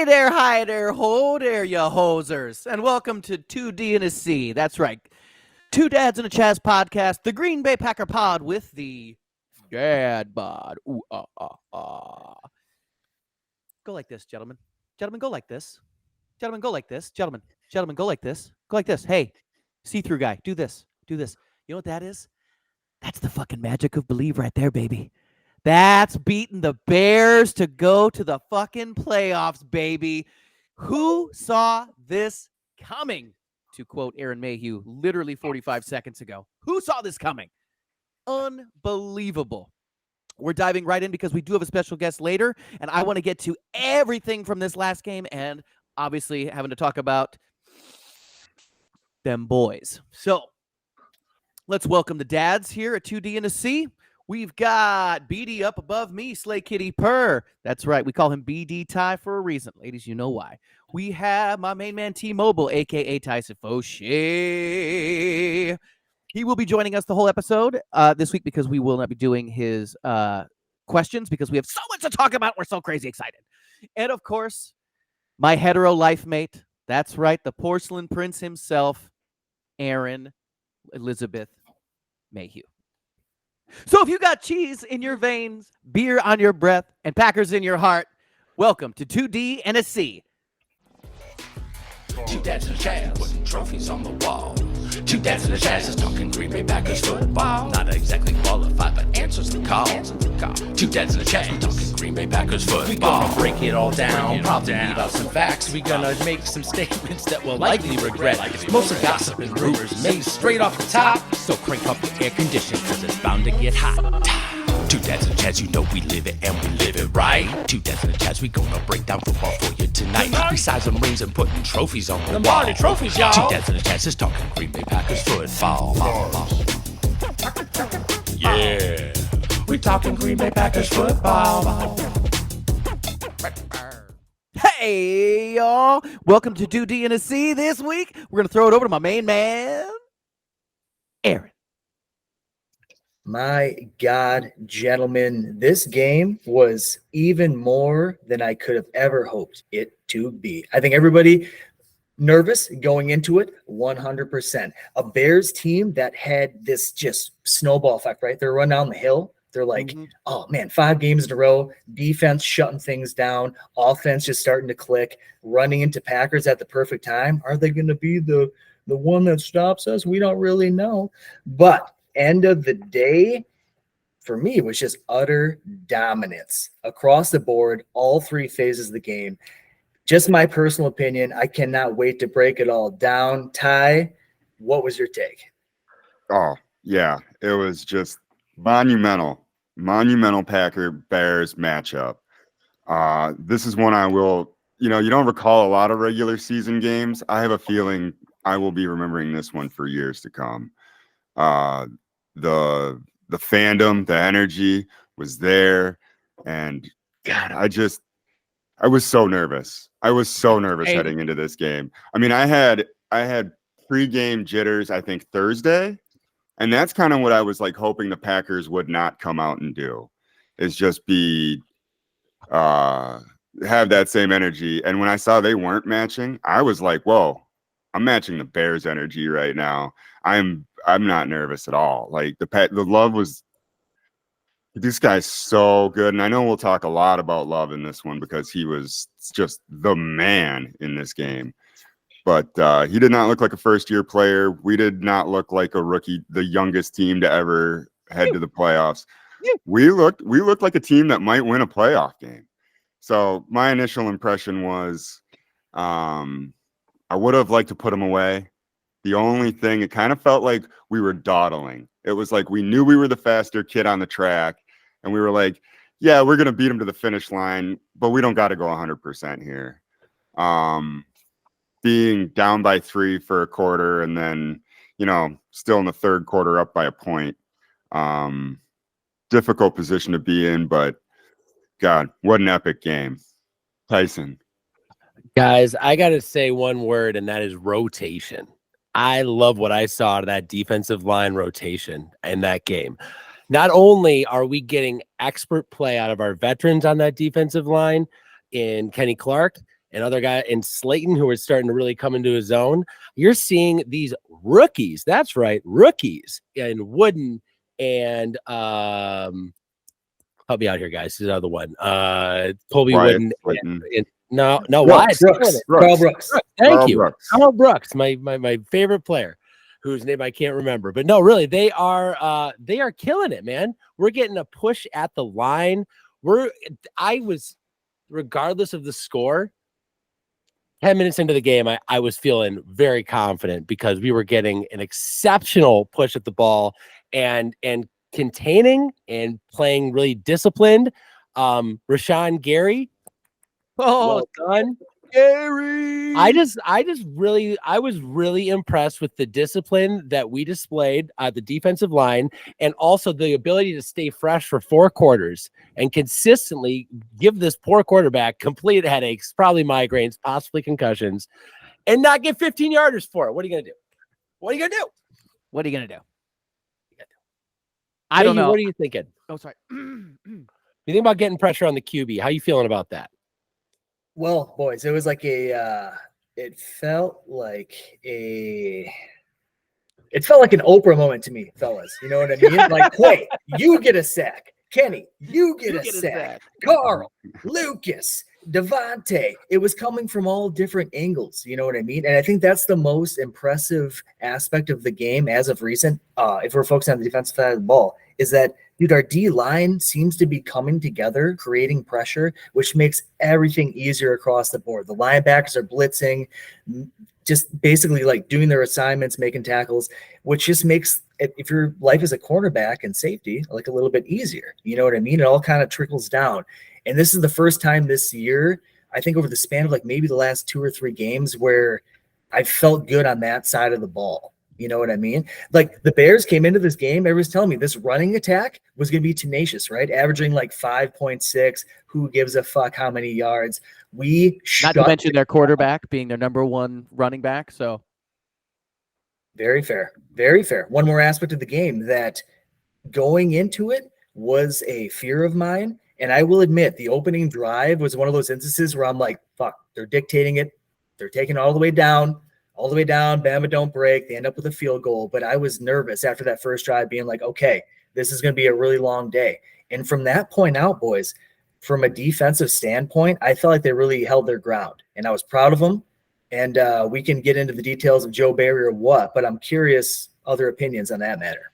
Hey there, hi there, ho there, you hosers, and welcome to 2D and a C. That's right, Two Dads and a Chaz podcast, the Green Bay Packer pod with the Dad bod. Ooh, Go like this, gentlemen. Gentlemen, go like this. Gentlemen, go like this. Gentlemen, go like this. Go like this. Hey, see-through guy, do this. Do this. You know what that is? That's the fucking magic of believe right there, baby. That's beating the Bears to go to the fucking playoffs, baby. Who saw this coming? To quote Aaron Mayhew literally 45 seconds ago. Who saw this coming? Unbelievable. We're diving right in because we do have a special guest later, and I want to get to everything from this last game and obviously having to talk about them boys. So let's welcome the dads here at 2D and a C. We've got BD up above me, Slay Kitty Purr. That's right. We call him BD Ty for a reason. Ladies, you know why. We have my main man T-Mobile, a.k.a. Tyson Fauché. He will be joining us the whole episode this week because we will not be doing his questions because we have so much to talk about. We're so crazy excited. And, of course, my hetero life mate. That's right. The porcelain prince himself, Aaron Elizabeth Mayhew. So if you got cheese in your veins, beer on your breath, and Packers in your heart, welcome to 2D and a C. Two dads and a Chaz, putting trophies on the wall. Two dads and a Chaz is talking Green Bay Packers football. Not exactly qualified, but answers the call. Two dads and a Chaz, talking Green Bay Packers football. We gonna break it all down, probably leave out some facts. We gonna make some statements that we'll likely regret. Most of gossip and rumors made straight off the top. So crank up the air conditioning, cause it's bound to get hot. Two dads and a Chaz, you know we live it and we live it right. Two dads and a Chaz, we gonna break down football for you tonight. Besides them rings and putting trophies on the wall. Trophies, y'all. Two dads and a Chaz is talking Green Bay Packers football. Yeah, we talking Green Bay Packers football. Hey, y'all. Welcome to 2D and a C this week. We're going to throw it over to my main man, Aaron. My God, gentlemen, this game was even more than I could have ever hoped it to be. I think everybody nervous going into it, 100%. A Bears team that had this just snowball effect, right? They're running down the hill. They're like, oh, man, 5 games in a row, defense shutting things down, offense just starting to click, running into Packers at the perfect time. Are they going to be the one that stops us? We don't really know. But end of the day, for me, it was just utter dominance across the board, all 3 phases of the game. Just my personal opinion. I cannot wait to break it all down. Ty, what was your take? Oh, yeah. It was just monumental Packer-Bears matchup. This is one I will, you don't recall a lot of regular season games. I have a feeling I will be remembering this one for years to come. The fandom, the energy was there, and God, I was so nervous. Heading into this game. I mean, I had pre-game jitters, I think Thursday, and that's kind of what I was like hoping the Packers would not come out and do, is just be have that same energy. And when I saw they weren't matching, I was like, whoa, I'm matching the Bears energy right now. I'm not nervous at all. Like the Love was, this guy's so good. And I know we'll talk a lot about Love in this one because he was just the man in this game. But he did not look like a first-year player. We did not look like a rookie, the youngest team to ever head to the playoffs. We looked like a team that might win a playoff game. So my initial impression was I would have liked to put him away. The only thing, it kind of felt like we were dawdling. It was like we knew we were the faster kid on the track, and we were like, yeah, we're going to beat him to the finish line, but we don't got to go 100% here. Being down by 3 for a quarter and then, still in the third quarter up by a point. Difficult position to be in, but God, what an epic game. Tyson. Guys, I got to say one word, and that is rotation. I love what I saw out of that defensive line rotation in that game. Not only are we getting expert play out of our veterans on that defensive line in Kenny Clark and other guy and Slayton, who are starting to really come into his own. You're seeing these rookies. That's right, rookies in Wooden and help me out here, guys. This is another one. Colby Wyatt Wooden. Slayton. No, Brooks, Wyatt. Carl Brooks. Thank Carl you. Brooks. Carl Brooks, my favorite player, whose name I can't remember. But no, really, they are killing it, man. We're getting a push at the line. Regardless of the score, 10 minutes into the game, I was feeling very confident because we were getting an exceptional push at the ball and containing and playing really disciplined. Rashawn Gary. Oh, Well done. Gary. I was really impressed with the discipline that we displayed at the defensive line, and also the ability to stay fresh for 4 quarters and consistently give this poor quarterback complete headaches, probably migraines, possibly concussions, and not get 15-yarders for it. What are you gonna do? What are you gonna do? What are you gonna do? I don't Jay, know. What are you thinking? Oh, sorry. You think about getting pressure on the QB? How you feeling about that? Well, boys, it was like it felt like an Oprah moment to me, fellas. You know what I mean? Like, Quay, you get a sack. Kenny, you get a sack. Carl, Lucas, Devontae. It was coming from all different angles. You know what I mean? And I think that's the most impressive aspect of the game as of recent, if we're focusing on the defensive side of the ball, is that, dude, our D line seems to be coming together, creating pressure, which makes everything easier across the board. The linebackers are blitzing, just basically like doing their assignments, making tackles, which just makes, if your life is a cornerback and safety, like a little bit easier. You know what I mean? It all kind of trickles down. And this is the first time this year, I think over the span of like maybe the last 2 or 3 games, where I felt good on that side of the ball. You know what I mean? Like, the Bears came into this game, everyone's telling me this running attack was going to be tenacious, right? Averaging like 5.6. Who gives a fuck how many yards? Not to mention their quarterback being their number 1 running back. So very fair. Very fair. One more aspect of the game that going into it was a fear of mine. And I will admit, the opening drive was one of those instances where I'm like, fuck, they're dictating it. They're taking it all the way down. Bama don't break. They end up with a field goal. But I was nervous after that first drive, being like, okay, this is going to be a really long day. And from that point out, boys, from a defensive standpoint, I felt like they really held their ground. And I was proud of them. And we can get into the details of Joe Barry or what, but I'm curious other opinions on that matter.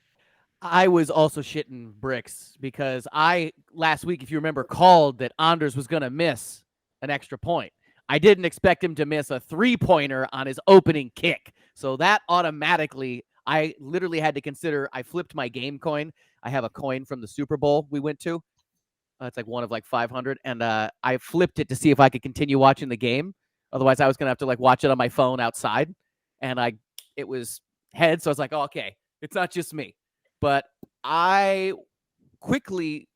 I was also shitting bricks because I, last week, if you remember, called that Anders was going to miss an extra point. I didn't expect him to miss a 3-pointer on his opening kick. So that automatically, I literally had to consider, I flipped my game coin. I have a coin from the Super Bowl we went to. It's like one of like 500. And I flipped it to see if I could continue watching the game. Otherwise, I was going to have to like watch it on my phone outside. And it was head. So I was like, oh, okay, it's not just me. But I quickly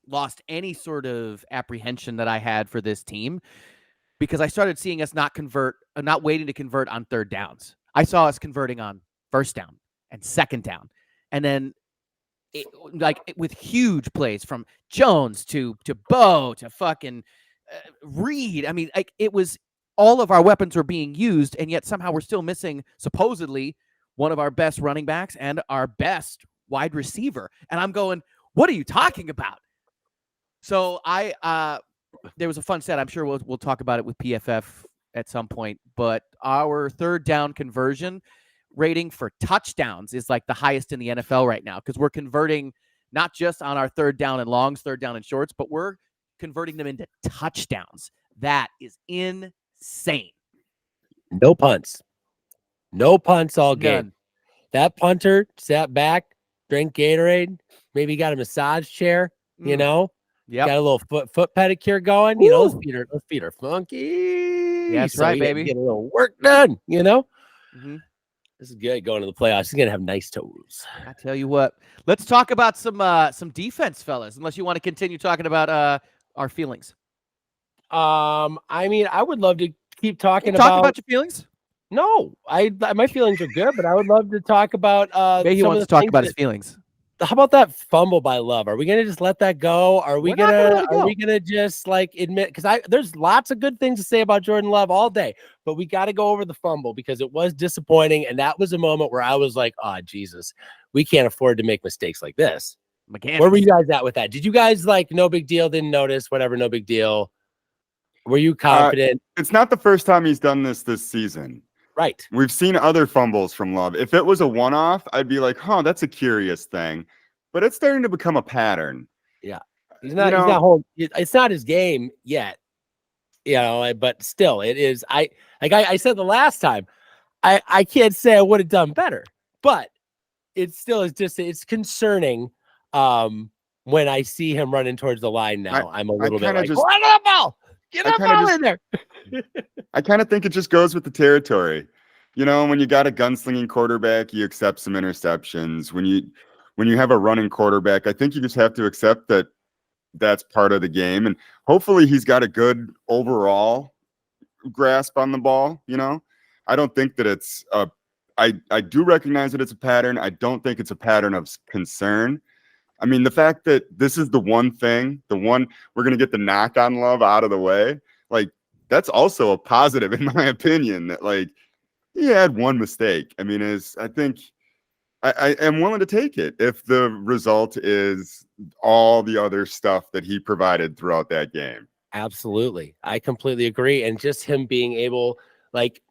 lost any sort of apprehension that I had for this team because I started seeing us not waiting to convert on 3rd downs. I saw us converting on 1st down and 2nd down. And then with huge plays from Jones to Bo to fucking Reed. I mean, like, it was all of our weapons were being used, and yet somehow we're still missing supposedly one of our best running backs and our best wide receiver. And I'm going, what are you talking about? So there was a fun set. I'm sure we'll talk about it with PFF at some point, but our 3rd down conversion rating for touchdowns is like the highest in the NFL right now, because we're converting not just on our 3rd down and longs, 3rd down and shorts, but we're converting them into touchdowns. That is insane. No punts all game. None. That punter sat back, drank Gatorade, maybe got a massage chair, you know, got a little foot pedicure going. Woo. You know, those feet are funky. Yeah, that's right, baby. Get a little work done, you know. Mm-hmm. This is good going to the playoffs. He's gonna have nice toes. I tell you what. Let's talk about some defense, fellas. Unless you want to continue talking about our feelings. I mean, I would love to keep talking about your feelings. No, my feelings are good, but I would love to talk about. Maybe he wants to talk about his feelings. how about that fumble by Love? Are we gonna just let that go? Are we We're not gonna let it go. gonna just like admit? Because there's lots of good things to say about Jordan Love all day, but we got to go over the fumble because it was disappointing, and that was a moment where I was like, "Oh Jesus, we can't afford to make mistakes like this." Mechanics. Where were you guys at with that? Did you guys like no big deal? Didn't notice? Whatever, no big deal. Were you confident? It's not the first time he's done this season. Right. We've seen other fumbles from Love. If it was a one-off, I'd be like, "Huh, that's a curious thing." But it's starting to become a pattern. Yeah. He's not home. It's not his game yet. But still it is. I said the last time, I can't say I would have done better, but it still is just it's concerning when I see him running towards the line now. I'm a little bit like, get that ball. Get that ball in there. I kind of think it just goes with the territory. When you got a gunslinging quarterback, you accept some interceptions. When you have a running quarterback, I think you just have to accept that that's part of the game. And hopefully he's got a good overall grasp on the ball. I don't think that it's I do recognize that it's a pattern. I don't think it's a pattern of concern. I mean, the fact that this is the one thing, we're going to get the knock on Love out of the way, like that's also a positive in my opinion, that like he had one mistake. I mean, I think I am willing to take it if the result is all the other stuff that he provided throughout that game. Absolutely. I completely agree. And just him being able, like,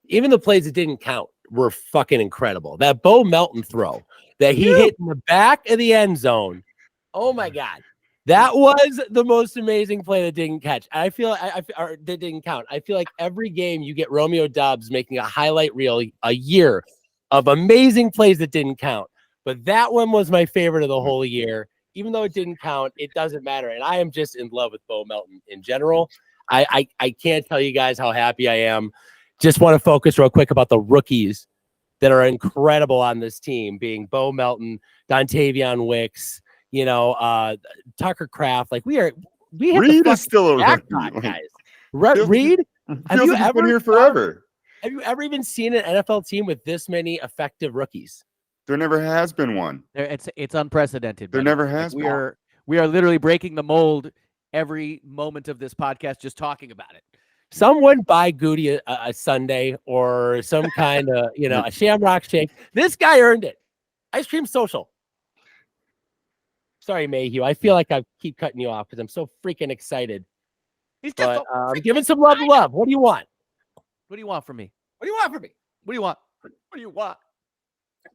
even the plays that didn't count were fucking incredible. That Bo Melton throw that he hit in the back of the end zone. Oh my God. That was the most amazing play that didn't catch. I feel or that didn't count. I feel like every game you get Romeo Doubs making a highlight reel a year of amazing plays that didn't count. But that one was my favorite of the whole year. Even though it didn't count, it doesn't matter. And I am just in love with Bo Melton in general. I can't tell you guys how happy I am. Just want to focus real quick about the rookies that are incredible on this team, being Bo Melton, Dontavion Wicks, Tucker Kraft. Like we hit Reed is still a rookie, guys. Reed, have you ever been here forever? Have you ever even seen an NFL team with this many effective rookies? There never has been one. It's unprecedented. There never has been. We are literally breaking the mold every moment of this podcast, just talking about it. Someone buy Goody a Sunday or some kind of, a Shamrock Shake. This guy earned it. Ice Cream Social. Sorry, Mayhew. I feel like I keep cutting you off because I'm so freaking excited. He's just I'm giving some love to love. What do you want? What do you want from me? What do you want from me? What do you want? What do you want?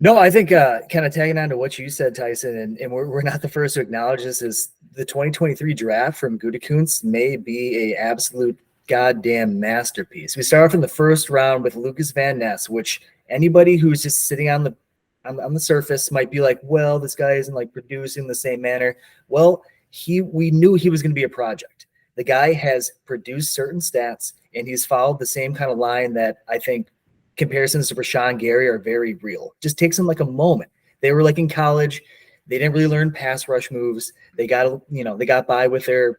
No, I think kind of tagging on to what you said, Tyson, and we're not the first to acknowledge this, is the 2023 draft from Gutekunst may be a absolute goddamn masterpiece. We start off in the first round with Lucas Van Ness, which anybody who's just sitting on the surface might be like, well, this guy isn't like producing the same manner. Well, we knew he was going to be a project. The guy has produced certain stats, and he's followed the same kind of line that I think comparisons to Rashawn Gary are very real. Just takes them like a moment. They were like in college. They didn't really learn pass rush moves. They got by with their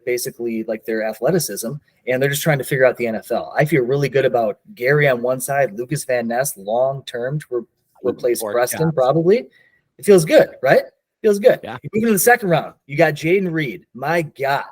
athleticism, and they're just trying to figure out the NFL. I feel really good about Gary on one side, Lucas Van Ness long-term to replace Preston probably. It feels good, right? Feels good. Yeah. You move into the second round. You got Jaden Reed. My God.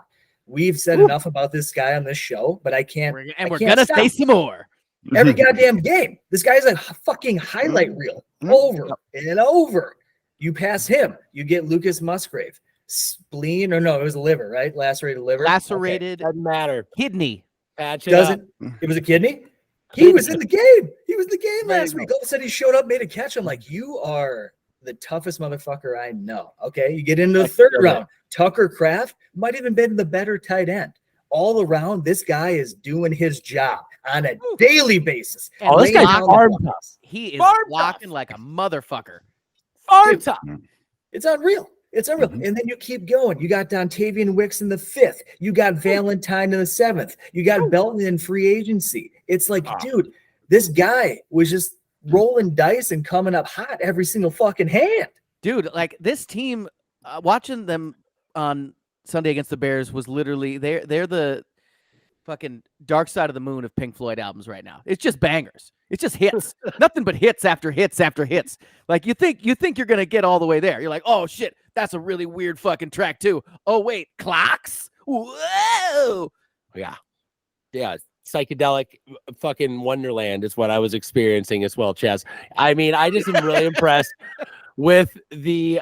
We've said enough about this guy on this show, but I can't. We're going to say some more. Every goddamn game. This guy's a fucking highlight reel over and over. You pass him, you get Lucas Musgrave. Spleen, or no, it was a liver, right? Lacerated liver. Lacerated. Doesn't matter. Kidney. Patch it up. It was a kidney? He was in the game. He was in the game last week. All of a sudden he showed up, made a catch. I'm like, you are the toughest motherfucker I know. Okay. You get into the third round. Tucker Kraft might even been the better tight end. All around, this guy is doing his job on a daily basis. Oh, this guy's farm tough. He is walking like a motherfucker. Farm tough. It's unreal. It's unreal. And then you keep going. You got Dontavian Wicks in the 5th. You got Valentine in the 7th. You got Belton in free agency. It's like, dude, this guy was just rolling dice and coming up hot every single fucking hand. Dude, like this team, watching them on Sunday against the Bears was literally they're the fucking Dark Side of the Moon of Pink Floyd albums right now. It's just bangers. It's just hits. Nothing but hits after hits after hits. Like you think you're gonna get all the way there. You're like, oh shit, that's a really weird fucking track too. Oh wait, clocks? Whoa. Yeah. Psychedelic fucking wonderland is what I was experiencing as well, Chaz. I mean, I just am really impressed with the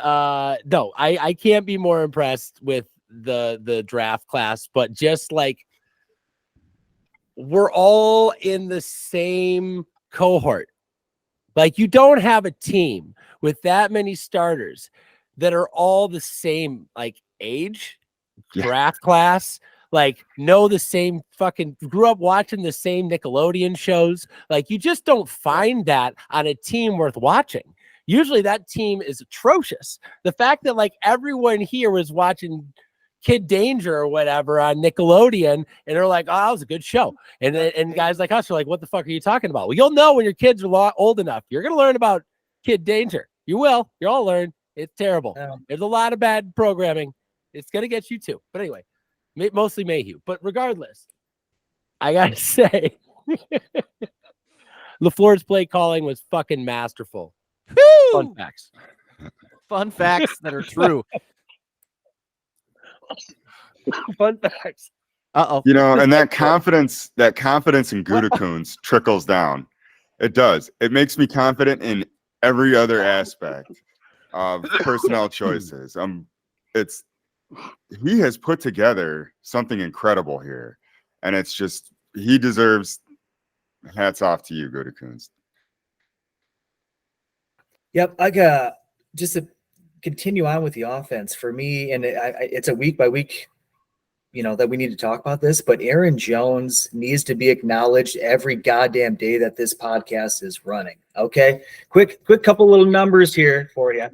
no, I can't be more impressed with the draft class, but just like we're all in the same cohort. Like you don't have a team with that many starters that are all the same like age, draft class, like know the same fucking grew up watching the same Nickelodeon shows. Like you just don't find that on a team worth watching. Usually that team is atrocious. The fact that like everyone here was watching Kid Danger or whatever on Nickelodeon, and they're like, "Oh, that was a good show." And guys like us are like, "What the fuck are you talking about?" Well, you'll know when your kids are old enough. You're gonna learn about Kid Danger. You will. You'll all learn. It's terrible. There's a lot of bad programming. It's gonna get you too. But anyway, mostly Mayhew. But regardless, I gotta say, LaFleur's play calling was fucking masterful. Woo! Fun facts. Fun facts that are true. Fun facts. Uh-oh. You know, and that confidence in Gutekunst trickles down. It does. It makes me confident in every other aspect of personnel choices. He has put together something incredible here, and it's just he deserves hats off to you, Gutekunst. Yep, I got just to continue on with the offense for me, and it's a week by week, that we need to talk about this. But Aaron Jones needs to be acknowledged every goddamn day that this podcast is running. Okay, quick couple little numbers here for you.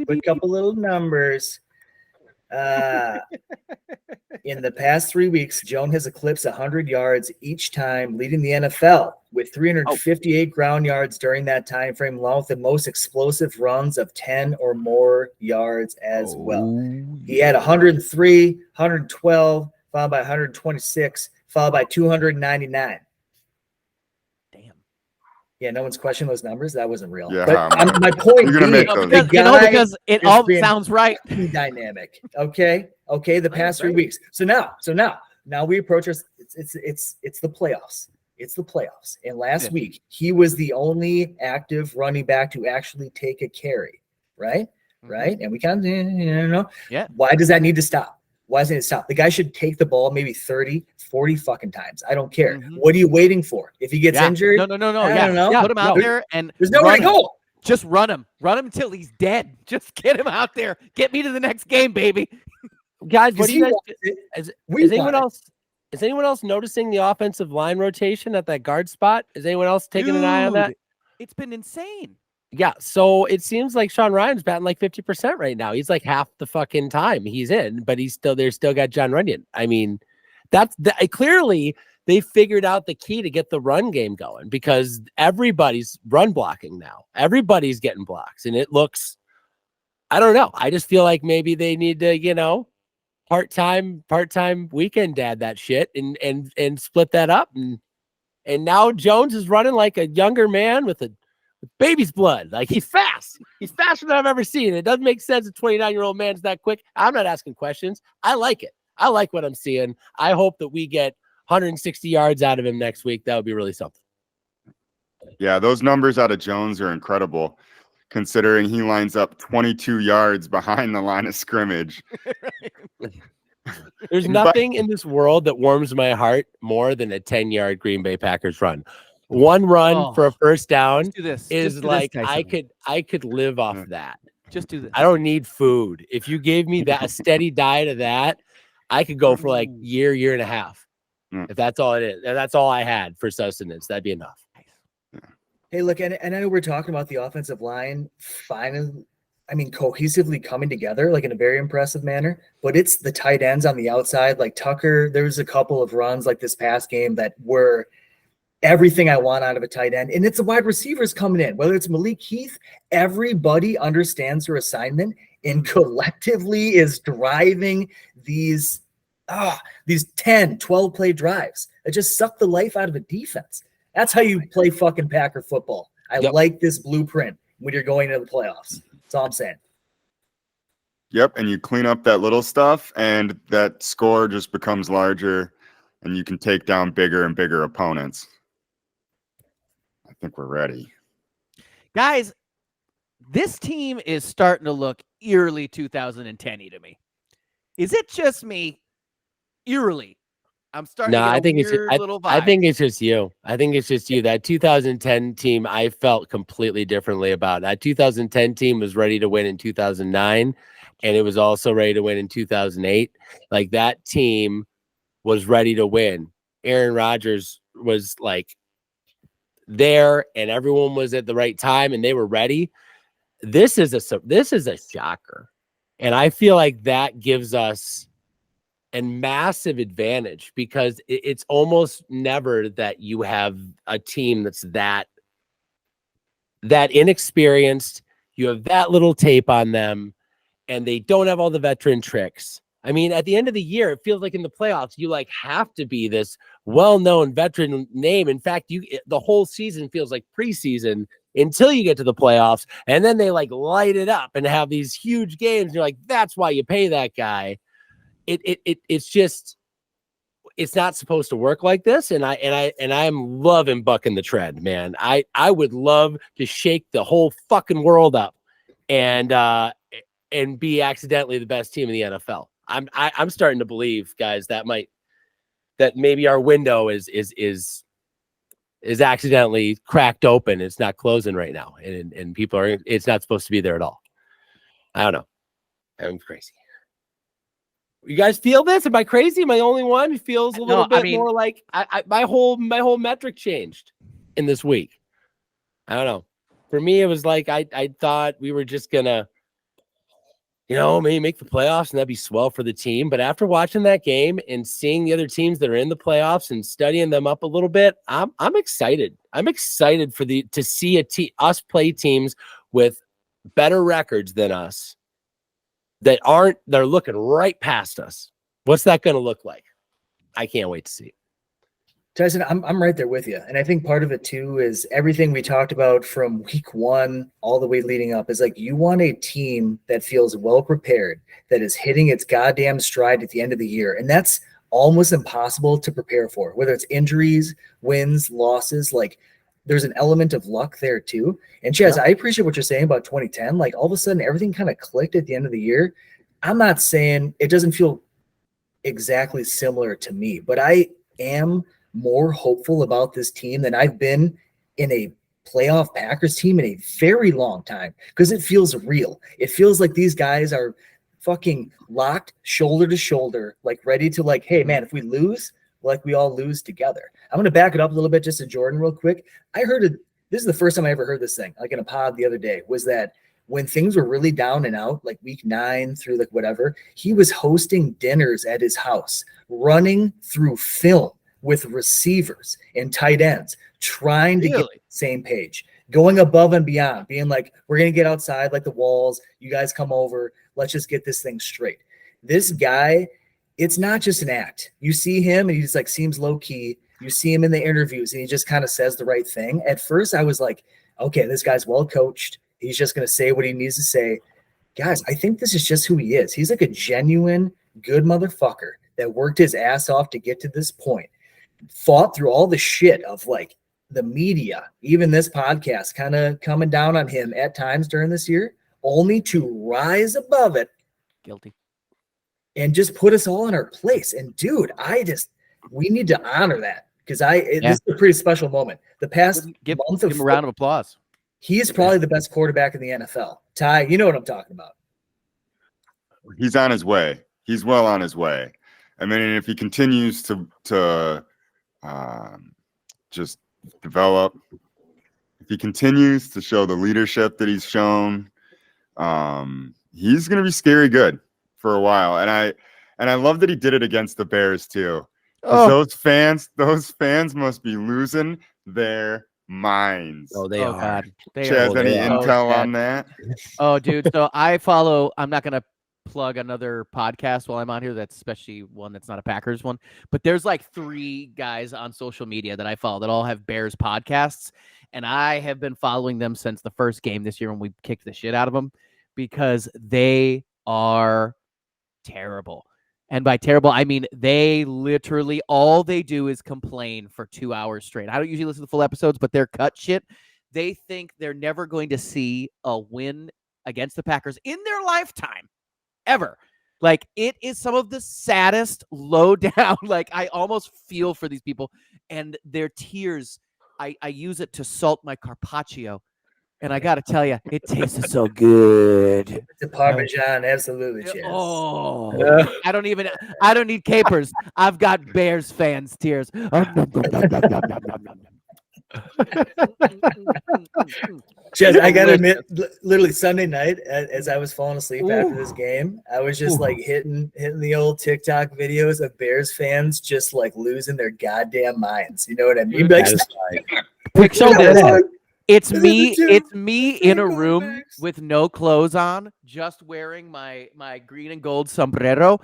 Quick couple little numbers. In the past 3 weeks, Jones has eclipsed 100 yards each time, leading the NFL with 358 ground yards during that time frame, along with the most explosive runs of 10 or more yards as well. He had 103, 112, followed by 126, followed by 299. Damn. Yeah, no one's questioning those numbers. That wasn't real. Yeah, but my point you're gonna being, make those. Because it all sounds right. Dynamic. Okay. The past 3 weeks. So now we approach us. It's the playoffs. It's the playoffs. And last week he was the only active running back to actually take a carry. Right. Mm-hmm. Right. And we kind of Yeah. Why does that need to stop? Why doesn't it stop? The guy should take the ball maybe 30, 40 fucking times. I don't care. Mm-hmm. What are you waiting for? If he gets injured? No. I don't know. Put him out there and there's nowhere to go. Just run him. Run him until he's dead. Just get him out there. Get me to the next game, baby. Guys, what do you guys? Is anyone else noticing the offensive line rotation at that guard spot? Is anyone else taking an eye on that? It's been insane. Yeah, so it seems like Sean Ryan's batting like 50% right now. He's like half the fucking time he's in, but they're still got John Runyon. I mean, clearly they figured out the key to get the run game going because everybody's run blocking now. Everybody's getting blocks, and it looks, I don't know. I just feel like maybe they need to, part-time weekend dad that shit and split that up. And now Jones is running like a younger man with baby's blood. Like he's fast. He's faster than I've ever seen. It doesn't make sense. A 29-year-old man's that quick. I'm not asking questions. I like it. I like what I'm seeing. I hope that we get 160 yards out of him next week. That would be really something. Yeah, those numbers out of Jones are incredible, considering he lines up 22 yards behind the line of scrimmage. There's nothing in this world that warms my heart more than a 10-yard Green Bay Packers run. One run for a first down is like I could live off that. Just do this. I don't need food. If you gave me a steady diet of that, I could go for like year and a half. If that's all it is. If that's all I had for sustenance, that'd be enough. Hey, look, and I know we're talking about the offensive line finally, cohesively coming together like in a very impressive manner, but it's the tight ends on the outside. Like Tucker, there was a couple of runs like this past game that were everything I want out of a tight end. And it's the wide receivers coming in, whether it's Malik Heath, everybody understands their assignment and collectively is driving these these 10, 12 play drives that just suck the life out of a defense. That's how you play fucking Packer football. I like this blueprint when you're going into the playoffs. That's all I'm saying. Yep, and you clean up that little stuff, and that score just becomes larger, and you can take down bigger and bigger opponents. I think we're ready. Guys, this team is starting to look eerily 2010-y to me. Is it just me? Eerily. I'm starting to get I think little vibe. I think it's just you. I think it's just you. That 2010 team, I felt completely differently about. That 2010 team was ready to win in 2009, and it was also ready to win in 2008. Like, that team was ready to win. Aaron Rodgers was like there, and everyone was at the right time, and they were ready. This is a shocker, and I feel like that gives us a massive advantage, because it's almost never that you have a team that's that inexperienced. You have that little tape on them, and they don't have all the veteran tricks. I mean, at the end of the year, it feels like in the playoffs, you like have to be this well-known veteran name. In fact, the whole season feels like preseason until you get to the playoffs, and then they like light it up and have these huge games. And you're like, that's why you pay that guy. It's just, it's not supposed to work like this. And I'm loving bucking the trend, man. I would love to shake the whole fucking world up and be accidentally the best team in the NFL. I'm starting to believe, guys, that maybe our window is accidentally cracked open. It's not closing right now, and people are. It's not supposed to be there at all. I don't know. I'm crazy. You guys feel this? Am I crazy? Am I the only one who feels a little bit more like my whole metric changed in this week? I don't know. For me, it was like I thought we were just gonna, maybe make the playoffs, and that'd be swell for the team. But after watching that game and seeing the other teams that are in the playoffs and studying them up a little bit, I'm excited. I'm excited to see us play teams with better records than us they're looking right past us. What's that going to look like? I can't wait to see. Tyson, I'm right there with you. And I think part of it too is everything we talked about from week one all the way leading up is like, you want a team that feels well prepared, that is hitting its goddamn stride at the end of the year. And that's almost impossible to prepare for, whether it's injuries, wins, losses. Like, there's an element of luck there too. And Chaz, I appreciate what you're saying about 2010. Like, all of a sudden everything kind of clicked at the end of the year. I'm not saying it doesn't feel exactly similar to me, but I am more hopeful about this team than I've been in a playoff Packers team in a very long time, because it feels real. It feels like these guys are fucking locked shoulder to shoulder, like ready to like, hey man, if we lose, like we all lose together. I'm going to back it up a little bit just to Jordan real quick. I heard it. This is the first time I ever heard this thing, like in a pod the other day, was that when things were really down and out, like week 9 through like whatever, he was hosting dinners at his house, running through film with receivers and tight ends, trying to get the same page, going above and beyond, being like, we're going to get outside like the walls. You guys come over. Let's just get this thing straight. This guy, it's not just an act. You see him and he just like seems low key. You see him in the interviews and he just kind of says the right thing. At first I was like, okay, this guy's well coached. He's just going to say what he needs to say. Guys, I think this is just who he is. He's like a genuine good motherfucker that worked his ass off to get to this point, fought through all the shit of like the media, even this podcast kind of coming down on him at times during this year, only to rise above it. Guilty. And just put us all in our place. And dude, we need to honor that, because this is a pretty special moment. The past month give him a round of applause. He is probably the best quarterback in the NFL. Ty, you know what I'm talking about. He's on his way. He's well on his way. I mean, if he continues to just develop, if he continues to show the leadership that he's shown, he's going to be scary good for a while. And I love that he did it against the Bears too. Those fans must be losing their minds. Oh, they are. God. Chaz, any intel on that? Oh, dude. So I'm not going to plug another podcast while I'm on here. That's especially one that's not a Packers one. But there's like 3 guys on social media that I follow that all have Bears podcasts. And I have been following them since the first game this year when we kicked the shit out of them because they are terrible. And by terrible, I mean they literally all they do is complain for 2 hours straight. I don't usually listen to full episodes, but they're cut shit. They think they're never going to see a win against the Packers in their lifetime, ever. Like, it is some of the saddest, low down. Like, I almost feel for these people. And their tears, I use it to salt my carpaccio. And I got to tell you, it tastes so good. The Parmesan, absolutely, Chaz. Oh, I don't need capers. I've got Bears fans' tears. Chaz, I gotta admit, literally Sunday night, as I was falling asleep after this game, I was just like hitting the old TikTok videos of Bears fans just like losing their goddamn minds. You know what I mean? Like, Picture this. It's This is me. the It's me in a Go room Max. with no clothes on, just wearing my green and gold sombrero,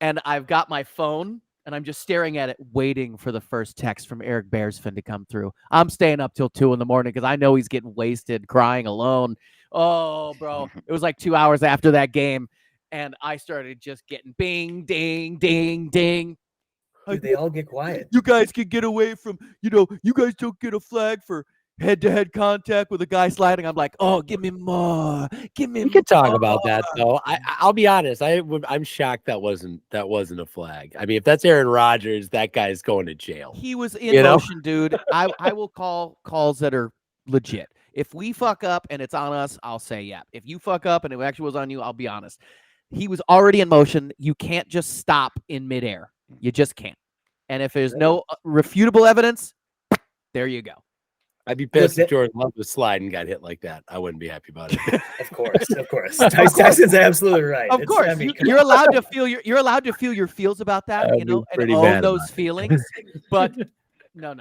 and I've got my phone, and I'm just staring at it, waiting for the first text from Eric Bearsfan to come through. I'm staying up till 2 a.m. because I know he's getting wasted, crying alone. Oh, bro, it was like 2 hours after that game, and I started just getting bing, ding, ding, ding. dude, they all get quiet. You guys can get away from, you guys don't get a flag for head-to-head contact with a guy sliding. I'm like, oh, give me more. Give me We could talk more. about that though. I'll be honest. I'm shocked that wasn't a flag. I mean, if that's Aaron Rodgers, that guy's going to jail. He was in You know? motion, dude. I will call calls that are legit. If we fuck up and it's on us, I'll say, yeah. If you fuck up and it actually was on you, I'll be honest. He was already in motion. You can't just stop in midair. You just can't. And if there's no refutable evidence, there you go. I'd be pissed if Jordan Love was sliding and got hit like that. I wouldn't be happy about it. Of course. Tyson's absolutely right. Of course, I mean, you're allowed to feel you're allowed to feel your feels about that, I'd you know, be and pretty own bad those about it. feelings. But no.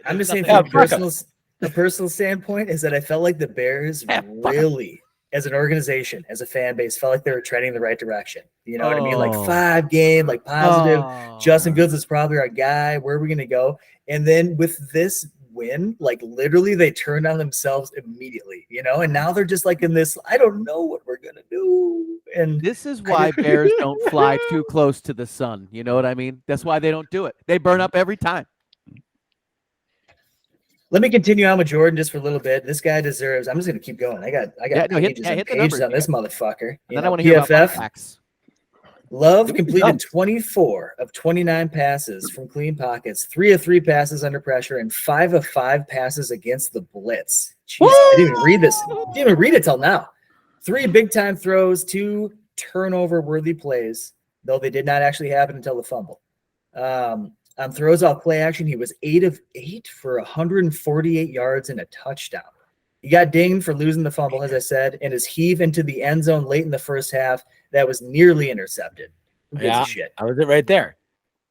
I'm just saying There's from nothing- a personal standpoint is that I felt like the Bears fuck 'em. really, as an organization, as a fan base, felt like they were trending in the right direction. You know what I mean? Like Oh. 5-game, like positive. Oh. Justin Fields is probably our guy. Where are we going to go? And then with this win, like literally they turned on themselves immediately, you know, and now they're just like in this, I don't know what we're going to do. And This is why bears don't fly too close to the sun. You know what I mean? That's why they don't do it. They burn up every time. let me continue on with Jordan just for a little bit. This guy deserves, I'm just going to keep going. I got Yeah, no, hit pages the and numbers. pages on this motherfucker. And You then know, I want to hear about my PFF. facts. Love Give me completed some. 24 of 29 passes from clean pockets, 3 of 3 passes under pressure, and 5 of 5 passes against the blitz. Jeez, I didn't even read this. Didn't even read it till now. 3 big time throws, 2 turnover worthy plays, though they did not actually happen until the fumble. On throws off play action, he was 8 of 8 for 148 yards and a touchdown. He got dinged for losing the fumble, as I said, and his heave into the end zone late in the first half that was nearly intercepted. Who gives a shit? I was it right there.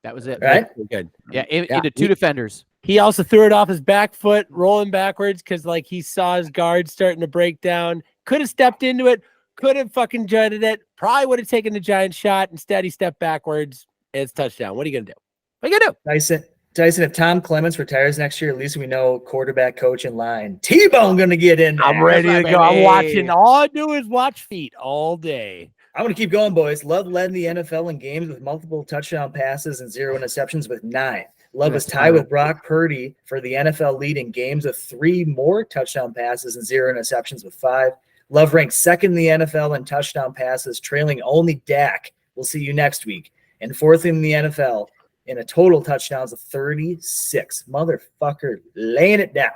That was it. Right? Good. Yeah, Yeah. into 2 defenders. He also threw it off his back foot, rolling backwards because like he saw his guard starting to break down. Could have stepped into it. Could have fucking jutted it. Probably would have taken the giant shot. Instead, he stepped backwards. And it's touchdown. What are you gonna do? What are you gonna do? Tyson, if Tom Clements retires next year, at least we know quarterback coach in line. T-Bone gonna get in there. I'm ready to right, go. I'm baby. watching. All I do is watch feet all day. I'm going to keep going, boys. Love led the NFL in games with multiple touchdown passes and 0 interceptions with 9. Love was tied with Brock Purdy for the NFL lead in games with 3 more touchdown passes and 0 interceptions with 5. Love ranked second in the NFL in touchdown passes, trailing only Dak. We'll see you next week. And 4th in the NFL in a total touchdowns of 36. Motherfucker laying it down.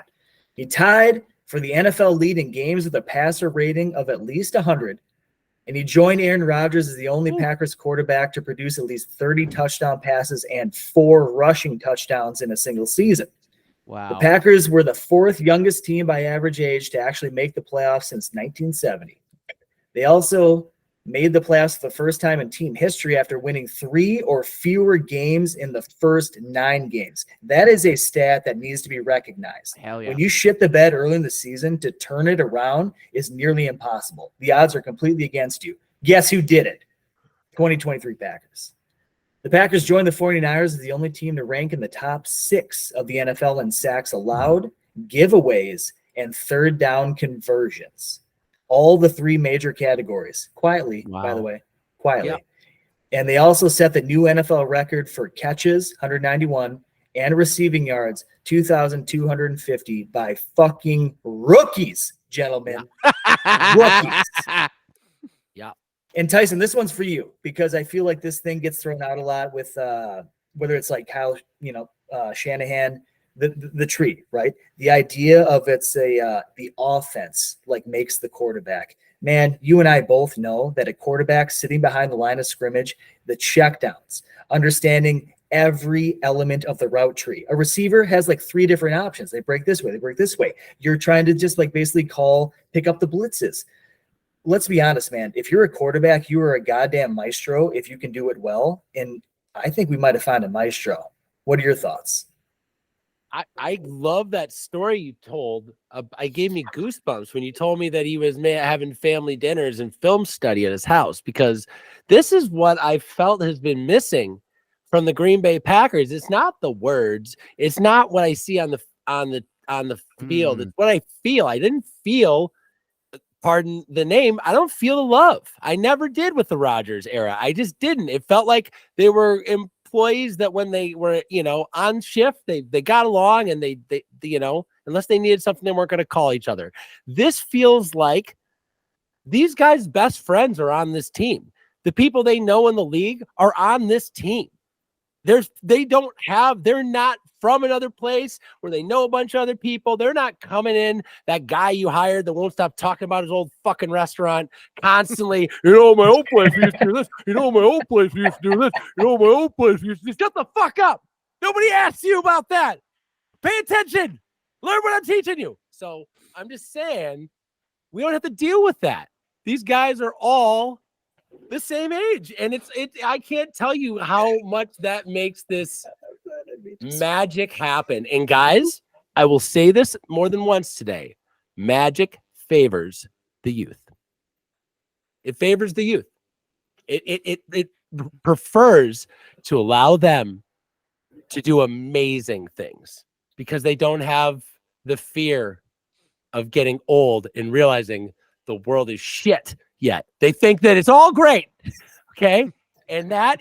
He tied for the NFL lead in games with a passer rating of at least 100. And he joined Aaron Rodgers as the only Packers quarterback to produce at least 30 touchdown passes and 4 rushing touchdowns in a single season. Wow. The Packers were the 4th youngest team by average age to actually make the playoffs since 1970. They also made the playoffs for the first time in team history after winning 3 or fewer games in the first 9 games. That is a stat that needs to be recognized. Hell yeah. When you shit the bed early in the season, to turn it around is nearly impossible. The odds are completely against you. Guess who did it? 2023 Packers. The Packers joined the 49ers as the only team to rank in the top 6 of the NFL in sacks allowed, giveaways, and third down conversions. All the 3 major categories. Quietly, by the way. Quietly. Yep. And they also set the new NFL record for catches, 191, and receiving yards, 2,250 by fucking rookies, gentlemen. Rookies. Yeah. And Tyson, this one's for you because I feel like this thing gets thrown out a lot with whether it's like Kyle, Shanahan, the tree, right? The idea of the offense like makes the quarterback. Man, you and I both know that a quarterback sitting behind the line of scrimmage, the checkdowns, understanding every element of the route tree. A receiver has like 3 different options. They break this way, they break this way. You're trying to just like basically pick up the blitzes. Let's be honest, man. If you're a quarterback, you are a goddamn maestro if you can do it well. And I think we might have found a maestro. What are your thoughts? I love that story you told. I gave me goosebumps when you told me that he was having family dinners and film study at his house, because this is what I felt has been missing from the Green Bay Packers. It's not the words. It's not what I see on the field. It's what I feel. I didn't feel, pardon the name, I don't feel the love. I never did with the Rodgers era. I just didn't. It felt like they were employees that when they were, on shift, they got along, and they unless they needed something, they weren't going to call each other. This feels like these guys' best friends are on this team. The people they know in the league are on this team. They're not from another place where they know a bunch of other people. They're not coming in, that guy you hired that won't stop talking about his old fucking restaurant constantly. My old place used to do this. My old place used to do this. My old place used to do this. Shut the fuck up. Nobody asks you about that. Pay attention. Learn what I'm teaching you. So I'm just saying, we don't have to deal with that. These guys are all the same age, and I can't tell you how much that makes this magic happen. And guys, I will say this more than once today: magic favors the youth. It favors the youth. It prefers to allow them to do amazing things because they don't have the fear of getting old and realizing the world is shit yet. They think that it's all great. Okay. And that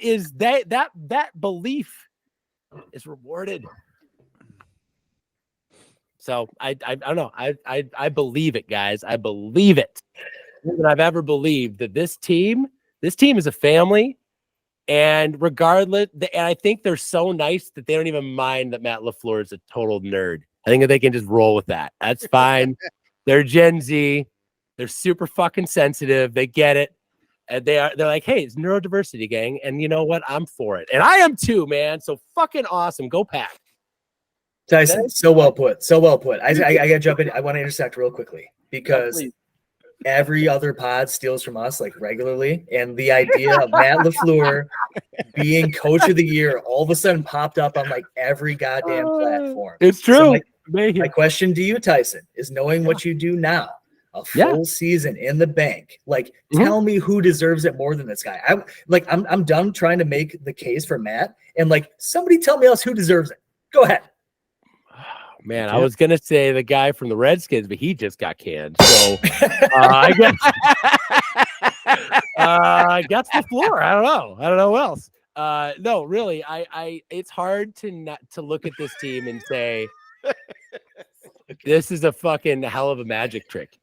belief is rewarded. So I don't know. I believe it, guys. I believe it more than I've ever believed that this team is a family. And regardless, and I think they're so nice that they don't even mind that Matt LaFleur is a total nerd. I think that they can just roll with that. That's fine. They're Gen Z. They're super fucking sensitive. They get it. And they're like, hey, it's neurodiversity, gang. And you know what? I'm for it. And I am too, man. So fucking awesome. Go Pack. Tyson, so well put. So well put. I got to jump in. I want to intersect real quickly because every other pod steals from us like regularly. And the idea of Matt LaFleur being coach of the year all of a sudden popped up on like every goddamn platform. It's true. So my question to you, Tyson, is knowing what you do now, a full season in the bank. Like, tell me who deserves it more than this guy. I'm done trying to make the case for Matt, and like somebody tell me else who deserves it. Go ahead. Man, I was gonna say the guy from the Redskins, but he just got canned. So I guess the floor. I don't know who else. No, really, I it's hard to look at this team and say this is a fucking hell of a magic trick.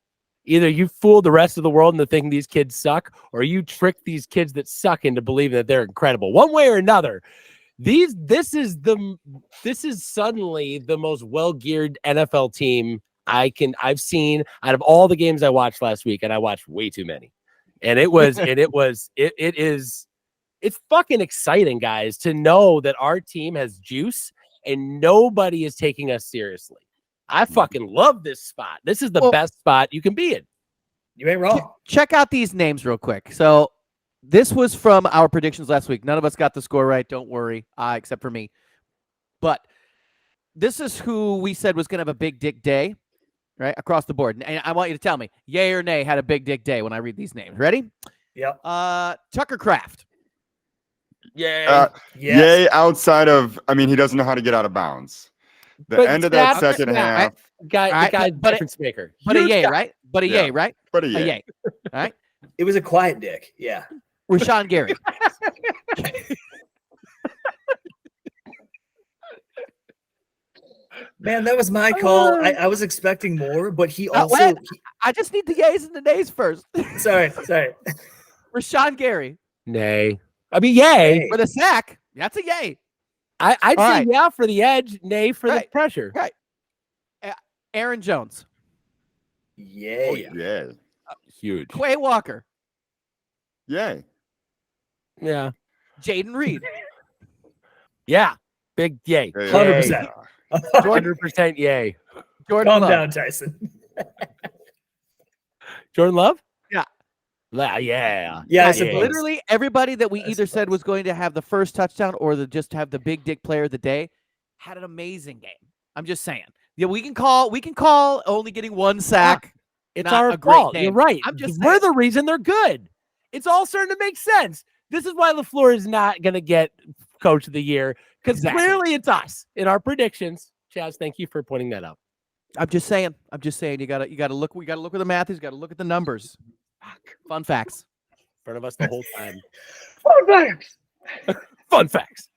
Either you fool the rest of the world into thinking these kids suck, or you trick these kids that suck into believing that they're incredible. One way or another, this is suddenly the most well-geared NFL team I've seen out of all the games I watched last week, and I watched way too many. And it's fucking exciting, guys, to know that our team has juice and nobody is taking us seriously. I fucking love this spot. This is the best spot you can be in. You ain't wrong. Check out these names real quick. So this was from our predictions last week. None of us got the score right. Don't worry, except for me. But this is who we said was going to have a big dick day, right, across the board. And I want you to tell me, yay or nay, had a big dick day when I read these names. Ready? Yep. Tucker Kraft. Yeah. Yes. Yay, outside of, I mean, he doesn't know how to get out of bounds. The But end of that Stats- second yeah, half, the All right, guy's but difference maker. But a Huge yay, guy. right? But a Yeah. yay, right? but A yay. All right. It was a quiet dick. Yeah. Rashawn Gary. Man, that was my call. I was expecting more, but he also. wait. I just need the yays and the nays first. Sorry. Rashawn Gary Nay. I mean, yay. Hey. for the sack. That's a yay. I'd All say right. yeah for the edge, nay for the Right. pressure. Right. Aaron Jones. Yay. Oh, yeah. yeah, Huge. Quay Walker. yay. Yeah. Jaden Reed. Yeah. Big yay. 100%. 100% yay. Jordan Calm Love. down, Tyson. Jordan Love? Yeah. Yeah. Yeah, I Guys, suppose. literally everybody that we I either said was going to have the first touchdown or just have the big dick player of the day had an amazing game. I'm just saying. Yeah, we can call only getting one sack. It's Not our a great fault. game. You're right. I'm just We're saying. the reason they're good. It's all starting to make sense. This is why LaFleur is not going to get coach of the year because Exactly. clearly it's us in our predictions. Chaz, thank you for pointing that out. I'm just saying. You gotta look. We gotta look at the math. You gotta look at the numbers. Fun facts. In front of us the whole time. Fun facts. Fun facts.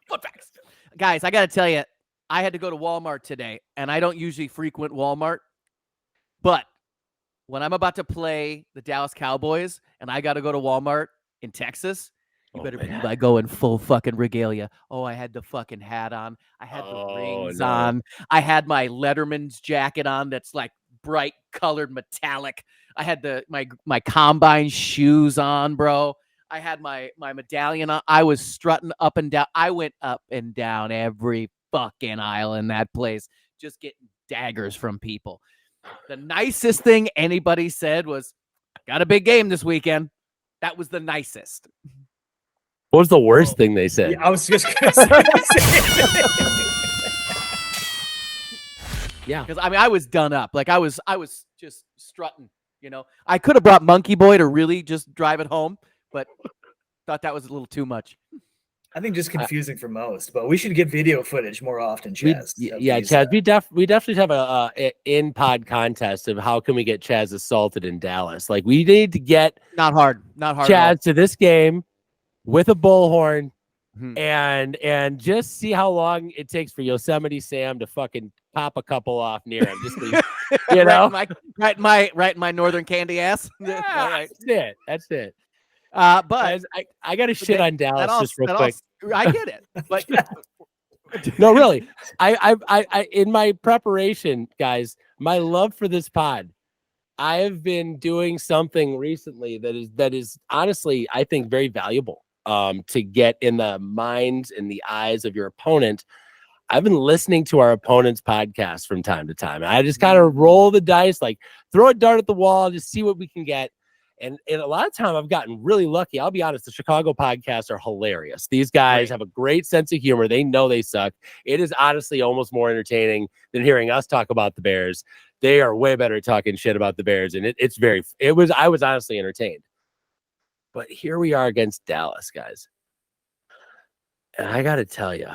Fun facts. Guys, I gotta tell you, I had to go to Walmart today, and I don't usually frequent Walmart, but when I'm about to play the Dallas Cowboys and I gotta go to Walmart in Texas, you better believe I go in full fucking regalia. Oh, I had the fucking hat on. I had the rings on. I had my Letterman's jacket on that's like bright colored metallic. I had my combine shoes on, bro. I had my medallion on. I was strutting up and down. I went up and down every fucking aisle in that place, just getting daggers from people. The nicest thing anybody said was, got a big game this weekend. That was the nicest. What was the worst thing they said? Yeah, I was just going to say. Yeah. Because I mean, I was done up. Like I was just strutting. You know, I could have brought Monkey Boy to really just drive it home, but thought that was a little too much. I think just confusing for most, but we should get video footage more often, Chaz. Chaz, we definitely have a in-pod contest of how can we get Chaz assaulted in Dallas. Like we need to get Not hard at all. Chaz to this game with a bullhorn Mhm. and just see how long it takes for Yosemite Sam to fucking pop a couple off near him. Just to, you know, right in my northern candy ass. Yeah, All right. That's it. But Guys, I got to shit that- on Dallas that all- just real that quick. I get it, but No, really. I in my preparation, guys, my love for this pod, I have been doing something recently that is honestly, I think, very valuable to get in the minds and the eyes of your opponent. I've been listening to our opponent's podcast from time to time. I just kind of roll the dice, like throw a dart at the wall, just see what we can get. And a lot of time I've gotten really lucky. I'll be honest, the Chicago podcasts are hilarious. These guys have a great sense of humor. They know they suck. It is honestly almost more entertaining than hearing us talk about the Bears. They are way better at talking shit about the Bears. And I was honestly entertained. But here we are against Dallas, guys. And I got to tell you,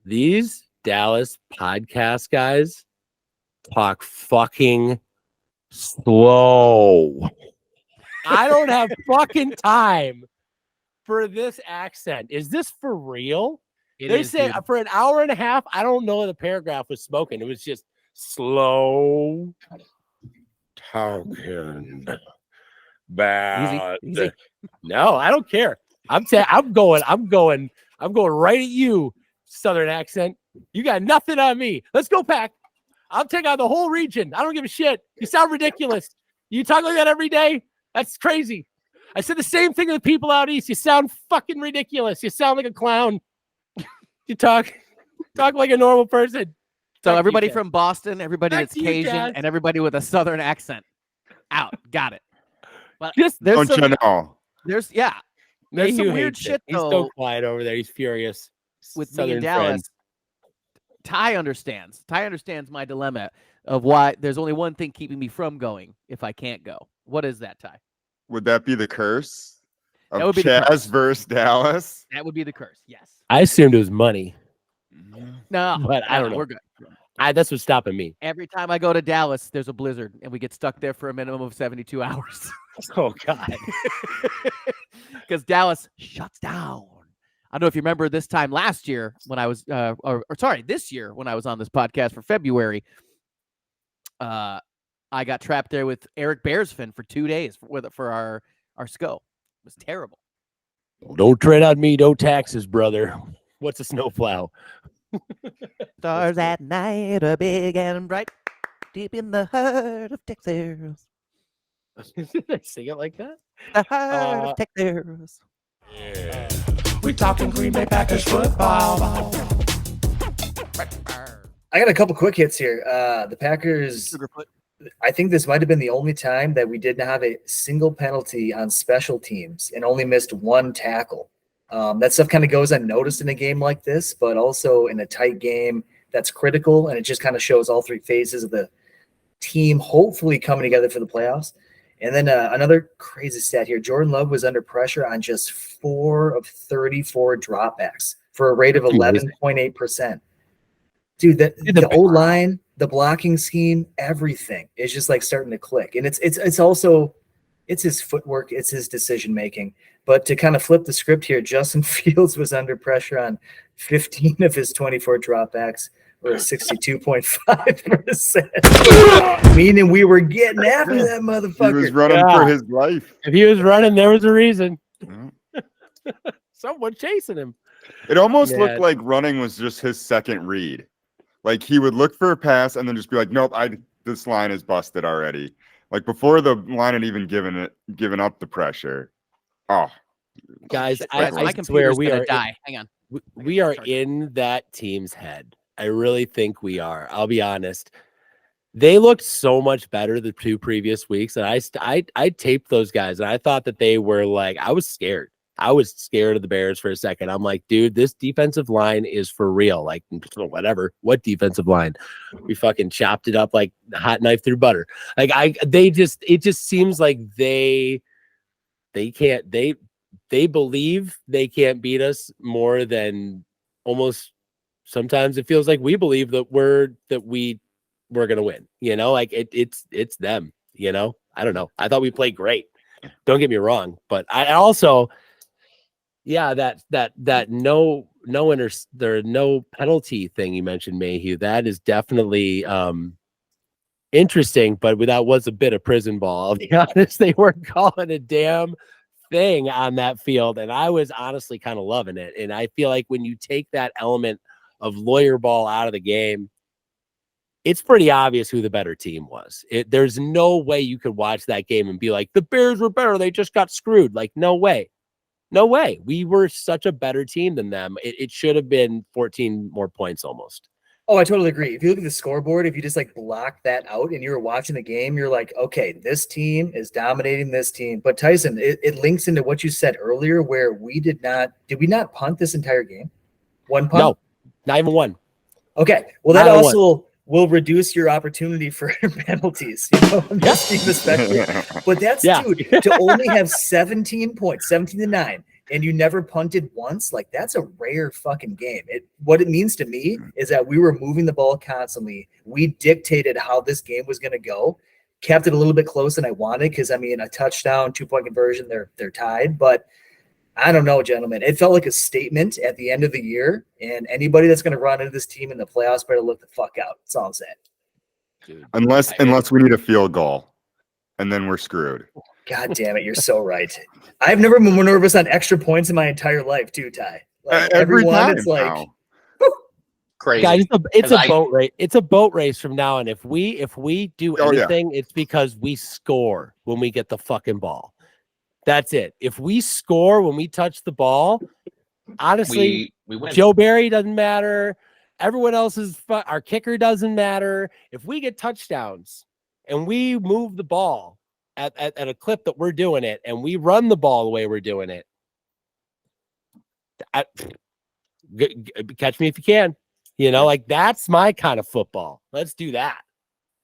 these Dallas podcast guys talk fucking slow. I don't have fucking time for this accent. Is this for real? They say for an hour and a half, I don't know the paragraph was spoken. It was just slow talking. Bad. Easy. No, I don't care. I'm going right at you, Southern accent. You got nothing on me. Let's go, Pack. I'll take on the whole region. I don't give a shit. You sound ridiculous. You talk like that every day? That's crazy. I said the same thing to the people out east. You sound fucking ridiculous. You sound like a clown. You talk like a normal person. So Back everybody to you, from Boston, everybody Back that's to you, Cajun, Jazz. and everybody with a Southern accent. Out. Got it. But Just there's Don't you know? there's there's Mayhew some weird hates it. shit He's though so quiet over there. He's furious. with me Southern in Dallas. friend. Ty understands. Ty understands my dilemma of why there's only one thing keeping me from going if I can't go. What is that, Ty? would that be the curse of That would be the curse. Chaz versus Dallas? That would be the curse. Yes. I assumed it was money, No, but I don't know. We're good. That's what's stopping me. Every time I go to Dallas, there's a blizzard, and we get stuck there for a minimum of 72 hours. Oh God. Because Dallas shuts down. I don't know if you remember this time last year when I was, this year when I was on this podcast for February. I got trapped there with Eric Bearsfin for 2 days for our SCO. It was terrible. Don't tread on me, no taxes, brother. What's a snowplow? Stars at night are big and bright, deep in the heart of Texas. Did I sing it like that? The heart of Texas. Yeah. We talking Green Bay Packers football. I got a couple quick hits here. The Packers, I think this might have been the only time that we didn't have a single penalty on special teams and only missed one tackle. That stuff kind of goes unnoticed in a game like this, but also in a tight game that's critical, and it just kind of shows all three phases of the team hopefully coming together for the playoffs. And then another crazy stat here. Jordan Love was under pressure on just 4 of 34 dropbacks for a rate of 11.8%. Dude, the O-line, the blocking scheme, everything is just like starting to click. And it's also his footwork, it's his decision making. But to kind of flip the script here, Justin Fields was under pressure on 15 of his 24 dropbacks, or 62.5%. Meaning we were getting after that motherfucker. He was running for his life. If he was running, there was a reason. Yeah. Someone chasing him. It almost looked like running was just his second read. Like he would look for a pass and then just be like, nope, this line is busted already. Like before the line had even given up the pressure. Oh, guys, my I computer's swear we gonna are die. Hang on. We are in that team's head. I really think we are. I'll be honest. They looked so much better the 2 previous weeks, and I taped those guys, and I thought that they were like, I was scared. I was scared of the Bears for a second. I'm like, dude, this defensive line is for real. Like, whatever. What defensive line? We fucking chopped it up like a hot knife through butter. Like, it just seems like they believe they can't beat us more than almost sometimes it feels like we believe that we're gonna win. You know, like it's them. You know, I don't know. I thought we played great. Don't get me wrong, but I also. Yeah, that no penalty thing you mentioned, Mayhew. That is definitely interesting, but that was a bit of prison ball. I'll be honest, they weren't calling a damn thing on that field, and I was honestly kind of loving it. And I feel like when you take that element of lawyer ball out of the game, it's pretty obvious who the better team was. There's no way you could watch that game and be like, the Bears were better, they just got screwed. Like, no way. No way. We were such a better team than them. It should have been 14 more points almost. Oh, I totally agree. If you look at the scoreboard, if you just like block that out and you were watching the game, you're like, okay, this team is dominating this team. But Tyson, it links into what you said earlier where did we not punt this entire game? One punt? No, not even one. Okay. Well, that also will reduce your opportunity for penalties, you know, on this team especially. But that's, dude, to only have 17 points, 17-9, and you never punted once, like that's a rare fucking game. What it means to me is that we were moving the ball constantly. We dictated how this game was going to go, kept it a little bit close than I wanted because, I mean, a touchdown, 2-point conversion, they're tied. But I don't know, gentlemen. It felt like a statement at the end of the year, and anybody that's going to run into this team in the playoffs better look the fuck out. That's all I'm saying. Dude, unless we need a field goal, and then we're screwed. God damn it, you're so right. I've never been more nervous on extra points in my entire life, too, Ty. Like, Every time it's like now. Crazy. Guys, it's a boat race. It's a boat race from now on. If we do anything, it's because we score when we get the fucking ball. That's it. If we score when we touch the ball, honestly, we win. Joe Barry doesn't matter. Everyone else's our kicker doesn't matter. If we get touchdowns and we move the ball at a clip that we're doing it, and we run the ball the way we're doing it, catch me if you can. You know, like that's my kind of football. Let's do that.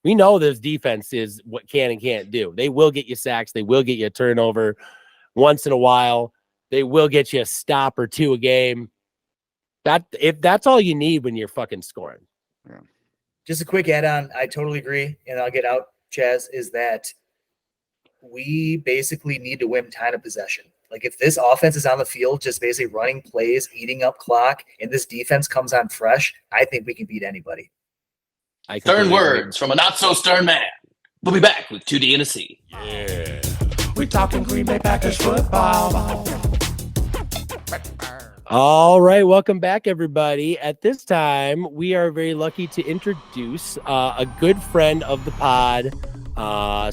We know this defense is what can and can't do. They will get you sacks. They will get you a turnover once in a while. They will get you a stop or two a game. If that's all you need when you're fucking scoring. Yeah. Just a quick add-on. I totally agree, and I'll get out, Chaz, is that we basically need to win time of possession. Like if this offense is on the field, just basically running plays, eating up clock, and this defense comes on fresh, I think we can beat anybody. Stern words from a not so stern man. We'll be back with 2D and a C. Yeah. We're talking Green Bay Packers football. All right, welcome back, everybody. At this time, we are very lucky to introduce a good friend of the pod,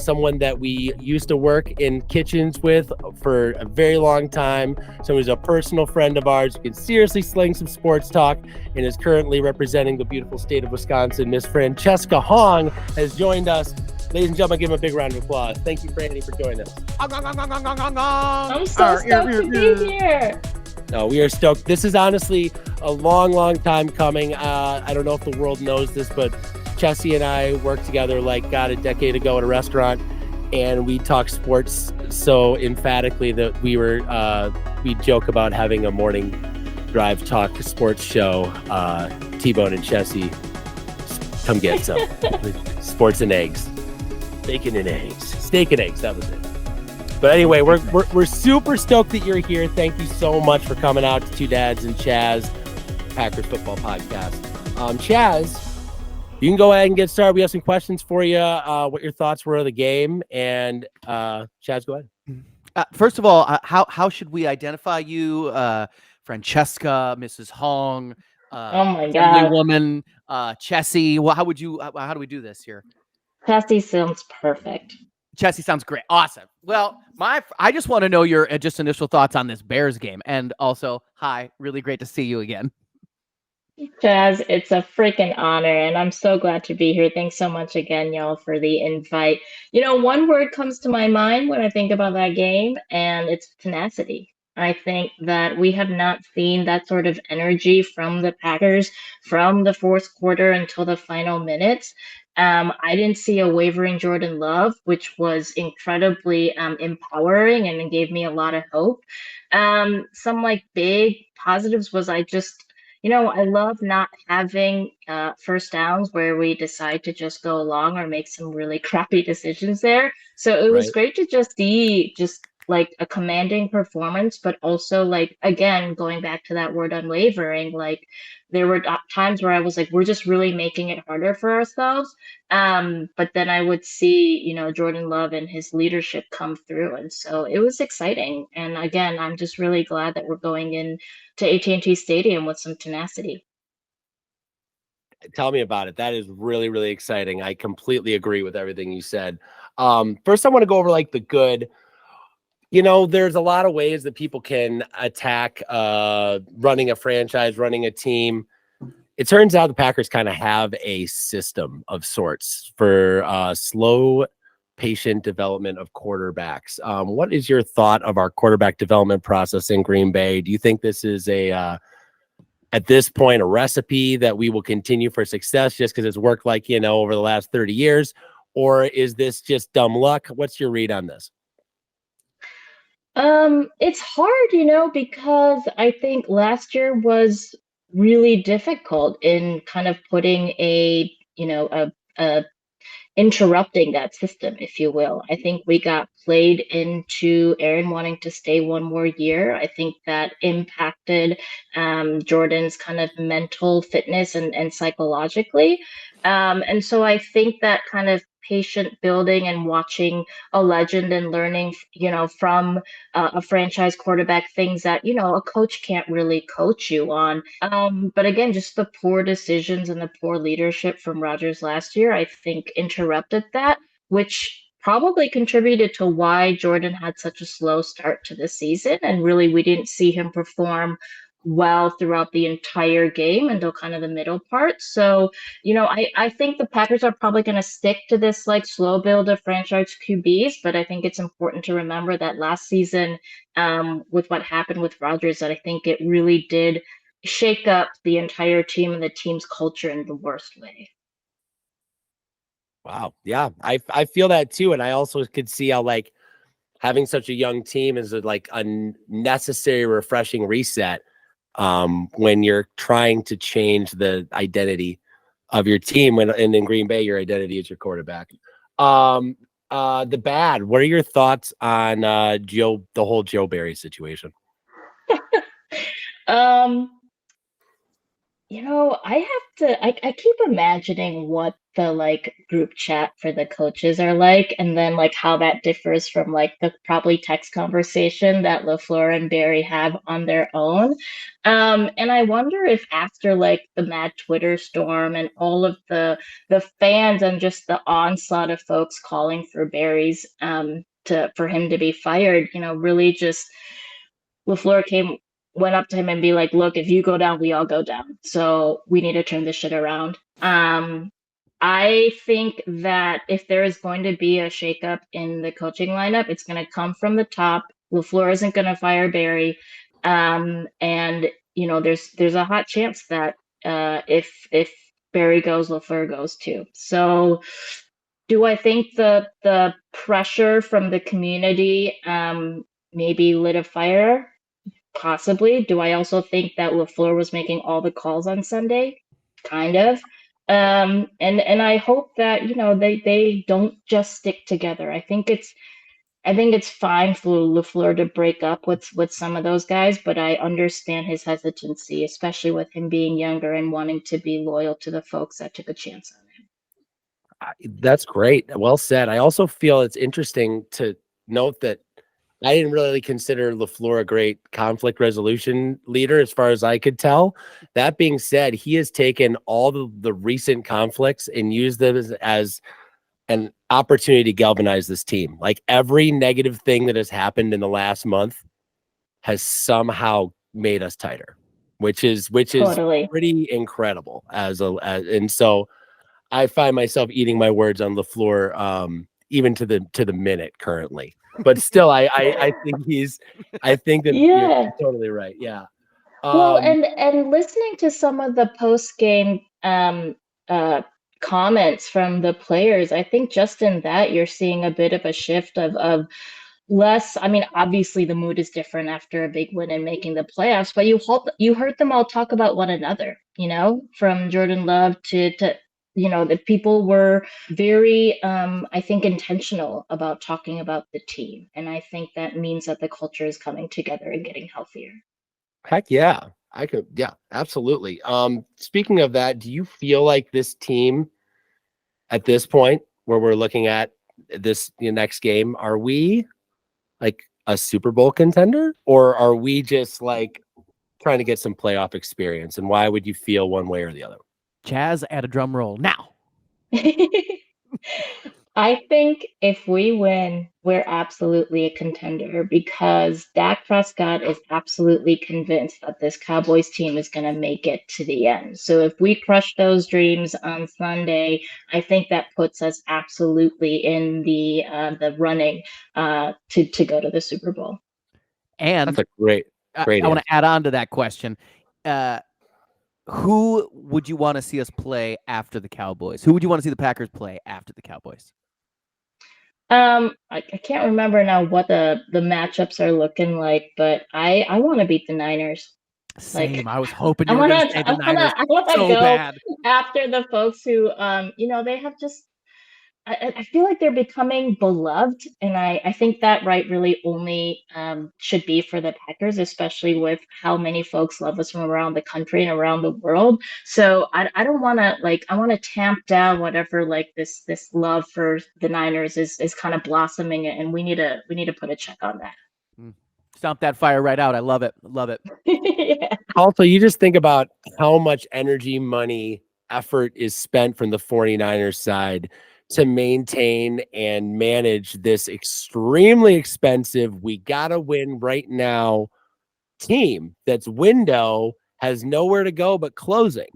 someone that we used to work in kitchens with for a very long time. Someone who's a personal friend of ours who can seriously sling some sports talk and is currently representing the beautiful state of Wisconsin. Miss Francesca Hong has joined us. Ladies and gentlemen, give him a big round of applause. Thank you, Franny, for joining us. I'm so stoked to be here. No, we are stoked. This is honestly a long, long time coming. I don't know if the world knows this, but Chessie and I worked together like a decade ago at a restaurant, and we talked sports so emphatically that we joke about having a morning drive talk sports show. T-Bone and Chessie, come get some sports and eggs, bacon and eggs, steak and eggs. That was it. But anyway, we're super stoked that you're here. Thank you so much for coming out to Two Dads and Chaz Packers Football Podcast. Chaz, you can go ahead and get started. We have some questions for you. What your thoughts were of the game, and Chaz, go ahead. First of all, how should we identify you, Francesca, Mrs. Hong? Oh my God, woman, Chessie. Well, how do we do this here? Chessie sounds perfect. Chessie sounds great. Awesome. Well, I just want to know your just initial thoughts on this Bears game. And also, hi, really great to see you again. Chaz, it's a freaking honor, and I'm so glad to be here. Thanks so much again, y'all, for the invite. You know, one word comes to my mind when I think about that game, and it's tenacity. I think that we have not seen that sort of energy from the Packers from the fourth quarter until the final minutes. I didn't see a wavering Jordan Love, which was incredibly empowering and gave me a lot of hope. Some like big positives was I love not having first downs where we decide to just go along or make some really crappy decisions there. So it was great to just see like a commanding performance, but also like, again, going back to that word unwavering, like there were times where I was like, we're just really making it harder for ourselves. But then I would see, Jordan Love and his leadership come through. And so it was exciting. And again, I'm just really glad that we're going in to AT&T Stadium with some tenacity. Tell me about it. That is really, really exciting. I completely agree with everything you said. First, I want to go over like the good. There's a lot of ways that people can attack running a franchise, running a team. It turns out the Packers kind of have a system of sorts for slow, patient development of quarterbacks. What is your thought of our quarterback development process in Green Bay? Do you think this is at this point, a recipe that we will continue for success just because it's worked over the last 30 years? Or is this just dumb luck? What's your read on this? It's hard, because I think last year was really difficult in kind of putting a interrupting that system, if you will. I think we got played into Aaron wanting to stay one more year. I think that impacted Jordan's kind of mental fitness and psychologically. And so I think that kind of patient building and watching a legend and learning, from a franchise quarterback, things that, a coach can't really coach you on. But again, just the poor decisions and the poor leadership from Rodgers last year, I think interrupted that, which probably contributed to why Jordan had such a slow start to the season. And really, we didn't see him perform well throughout the entire game until kind of the middle part. So, I think the Packers are probably going to stick to this like slow build of franchise QBs, but I think it's important to remember that last season, with what happened with Rodgers, that I think it really did shake up the entire team and the team's culture in the worst way. Wow. Yeah, I feel that too. And I also could see how like having such a young team is like a necessary, refreshing reset when you're trying to change the identity of your team. And in Green Bay, your identity is your quarterback. The bad. What are your thoughts on the whole Joe Barry situation? I have to I keep imagining what the like group chat for the coaches are like, and then like how that differs from like the probably text conversation that LaFleur and Barry have on their own. And I wonder if after like the mad Twitter storm and all of the fans and just the onslaught of folks calling for Barry's for him to be fired, really just LaFleur went up to him and be like, look, if you go down, we all go down. So we need to turn this shit around. I think that if there is going to be a shakeup in the coaching lineup, it's going to come from the top. LaFleur isn't going to fire Barry. And there's a hot chance that if Barry goes, LaFleur goes too. So do I think the pressure from the community maybe lit a fire? Possibly. Do I also think that LaFleur was making all the calls on Sunday? Kind of. And I hope that they don't just stick together. I think it's fine for LaFleur to break up with some of those guys, but I understand his hesitancy, especially with him being younger and wanting to be loyal to the folks that took a chance on him. That's great. Well said. I also feel it's interesting to note that I didn't really consider LaFleur a great conflict resolution leader as far as I could tell. That being said, he has taken all the recent conflicts and used them as an opportunity to galvanize this team. Like every negative thing that has happened in the last month has somehow made us tighter, which is Totally. pretty incredible and so I find myself eating my words on LaFleur even to the minute currently. But still, I think that Yeah. you're totally right. Yeah. Well, and listening to some of the post game comments from the players, I think just in that you're seeing a bit of a shift of less. I mean, obviously the mood is different after a big win and making the playoffs, but you heard them all talk about one another. From Jordan Love to that people were very, I think, intentional about talking about the team. And I think that means that the culture is coming together and getting healthier. Heck yeah. Yeah, absolutely. Speaking of that, do you feel like this team at this point where we're looking at this next game, are we like a Super Bowl contender, or are we just like trying to get some playoff experience? And why would you feel one way or the other? Chaz, add a drum roll now. I think if we win, we're absolutely a contender because Dak Prescott is absolutely convinced that this Cowboys team is going to make it to the end. So if we crush those dreams on Sunday, I think that puts us absolutely in the running to go to the Super Bowl. And that's a great I want to add on to that question. Who would you want to see us play after the Cowboys? Who would you want to see the Packers play after the Cowboys? I can't remember now what the matchups are looking like, but I want to beat the Niners. Same. I was hoping you were going to say the Niners. I want to so go bad. after the folks who, they have just. I feel like they're becoming beloved, and I think that really only should be for the Packers, especially with how many folks love us from around the country and around the world. So I don't want to I want to tamp down whatever this love for the Niners is kind of blossoming, and we need to put a check on that. Stomp that fire right out. I love it. Love it. Yeah. Also, you just think about how much energy, money, effort is spent from the 49ers side to maintain and manage this extremely expensive, we gotta win right now team that's window has nowhere to go but closing.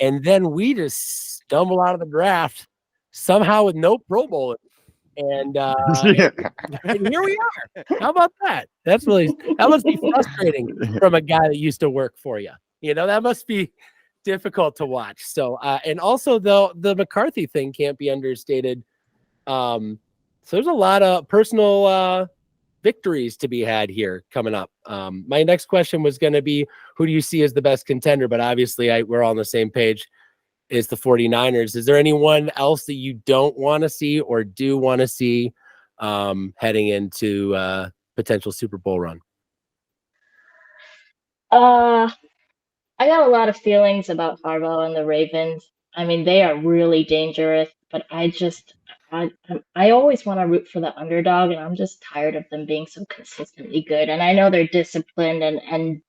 And then we just stumble out of the draft somehow with no Pro Bowl. And and here we are. How about that? That must be frustrating from a guy that used to work for you. That must be difficult to watch. So, and also the McCarthy thing can't be understated. So there's a lot of personal victories to be had here coming up. My next question was going to be, who do you see as the best contender? But obviously we're all on the same page. Is the 49ers. Is there anyone else that you don't want to see or do want to see heading into potential Super Bowl run? I got a lot of feelings about Harbaugh and the Ravens. I mean, they are really dangerous, but I always want to root for the underdog, and I'm just tired of them being so consistently good. And I know they're disciplined, and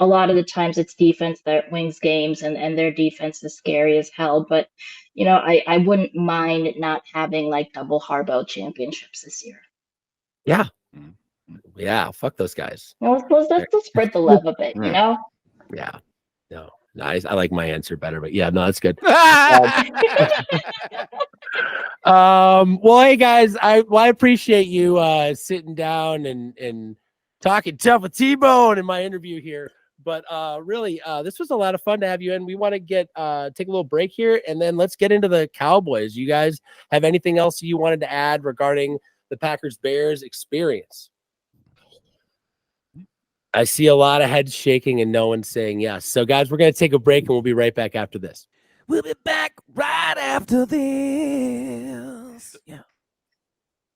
a lot of the times it's defense that wins games, and their defense is scary as hell. But I wouldn't mind not having like double Harbaugh championships this year. Yeah. Yeah, fuck those guys. Well, let's spread the love a bit, Yeah. No, nice. I like my answer better, but yeah, no, that's good. Well, hey guys, I appreciate you sitting down and talking tough with T-Bone in my interview here. But really, this was a lot of fun to have you in. We want to take a little break here, and then let's get into the Cowboys. You guys have anything else you wanted to add regarding the Packers-Bears experience? I see a lot of heads shaking and no one's saying yes. So, guys, we're going to take a break, and we'll be right back after this. We'll be back right after this. Yeah.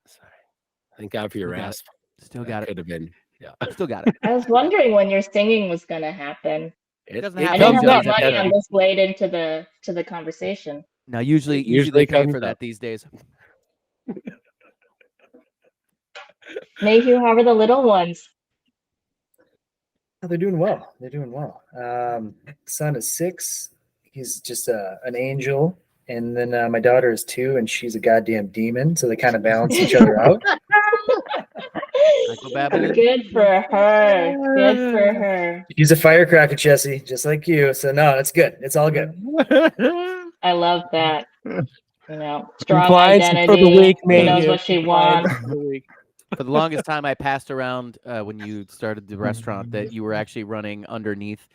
Sorry. Thank God for your Still got rasp. Still got it. Could have been. Yeah. Still got it. I was wondering when your singing was going to happen. It doesn't I happen. didn't Comes have up. my money on this late into the conversation. No, usually Usually they pay comes for that up. these days. Mayhew, how are the little ones? Oh, they're doing well. They're doing well. Son is 6. He's just an angel. And then my daughter is 2, and she's a goddamn demon. So they kind of balance each other out. Good for her. Good for her. She's a firecracker, Jesse, just like you. So no, it's good. It's all good. I love that. Strong Compliance for the identity. week, She knows Mayhew. what she wants. For the longest time, I passed around when you started the restaurant that you were actually running underneath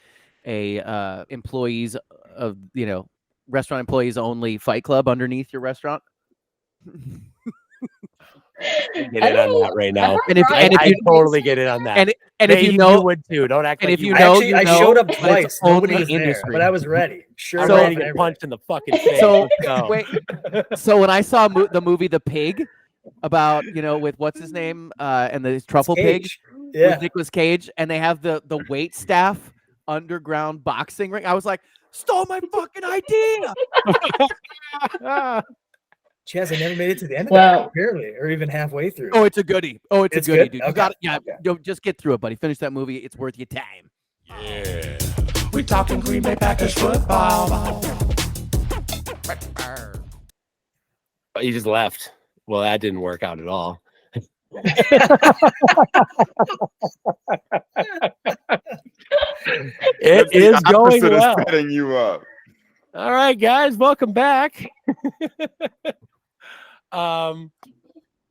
a employees of restaurant employees only fight club underneath your restaurant. Get in on that right now. And if I totally get in on that. And if you know, would too. Don't act and like if you would. know, Actually, I showed up twice. Nobody only was there, industry. but I was ready. Sure, I'm So- ready to get punched in the fucking face. So Let's go. wait, so when I saw the movie The Pig, about with what's his name and the truffle pig Yeah. with Nicolas Cage, and they have the wait staff underground boxing ring, I was like, stole my fucking idea. Chaz, I never made it to the end of Well- that, apparently, or even halfway through. Oh, it's a goodie. Oh, it's a It's goodie, good? dude. Okay. You got it. Yeah, Okay. just get through it, buddy. Finish that movie. It's worth your time. Yeah. We talking Green Bay Packers football. He just left. Well, that didn't work out at all. It That's the is going opposite of well. setting you up. All right, guys, welcome back. I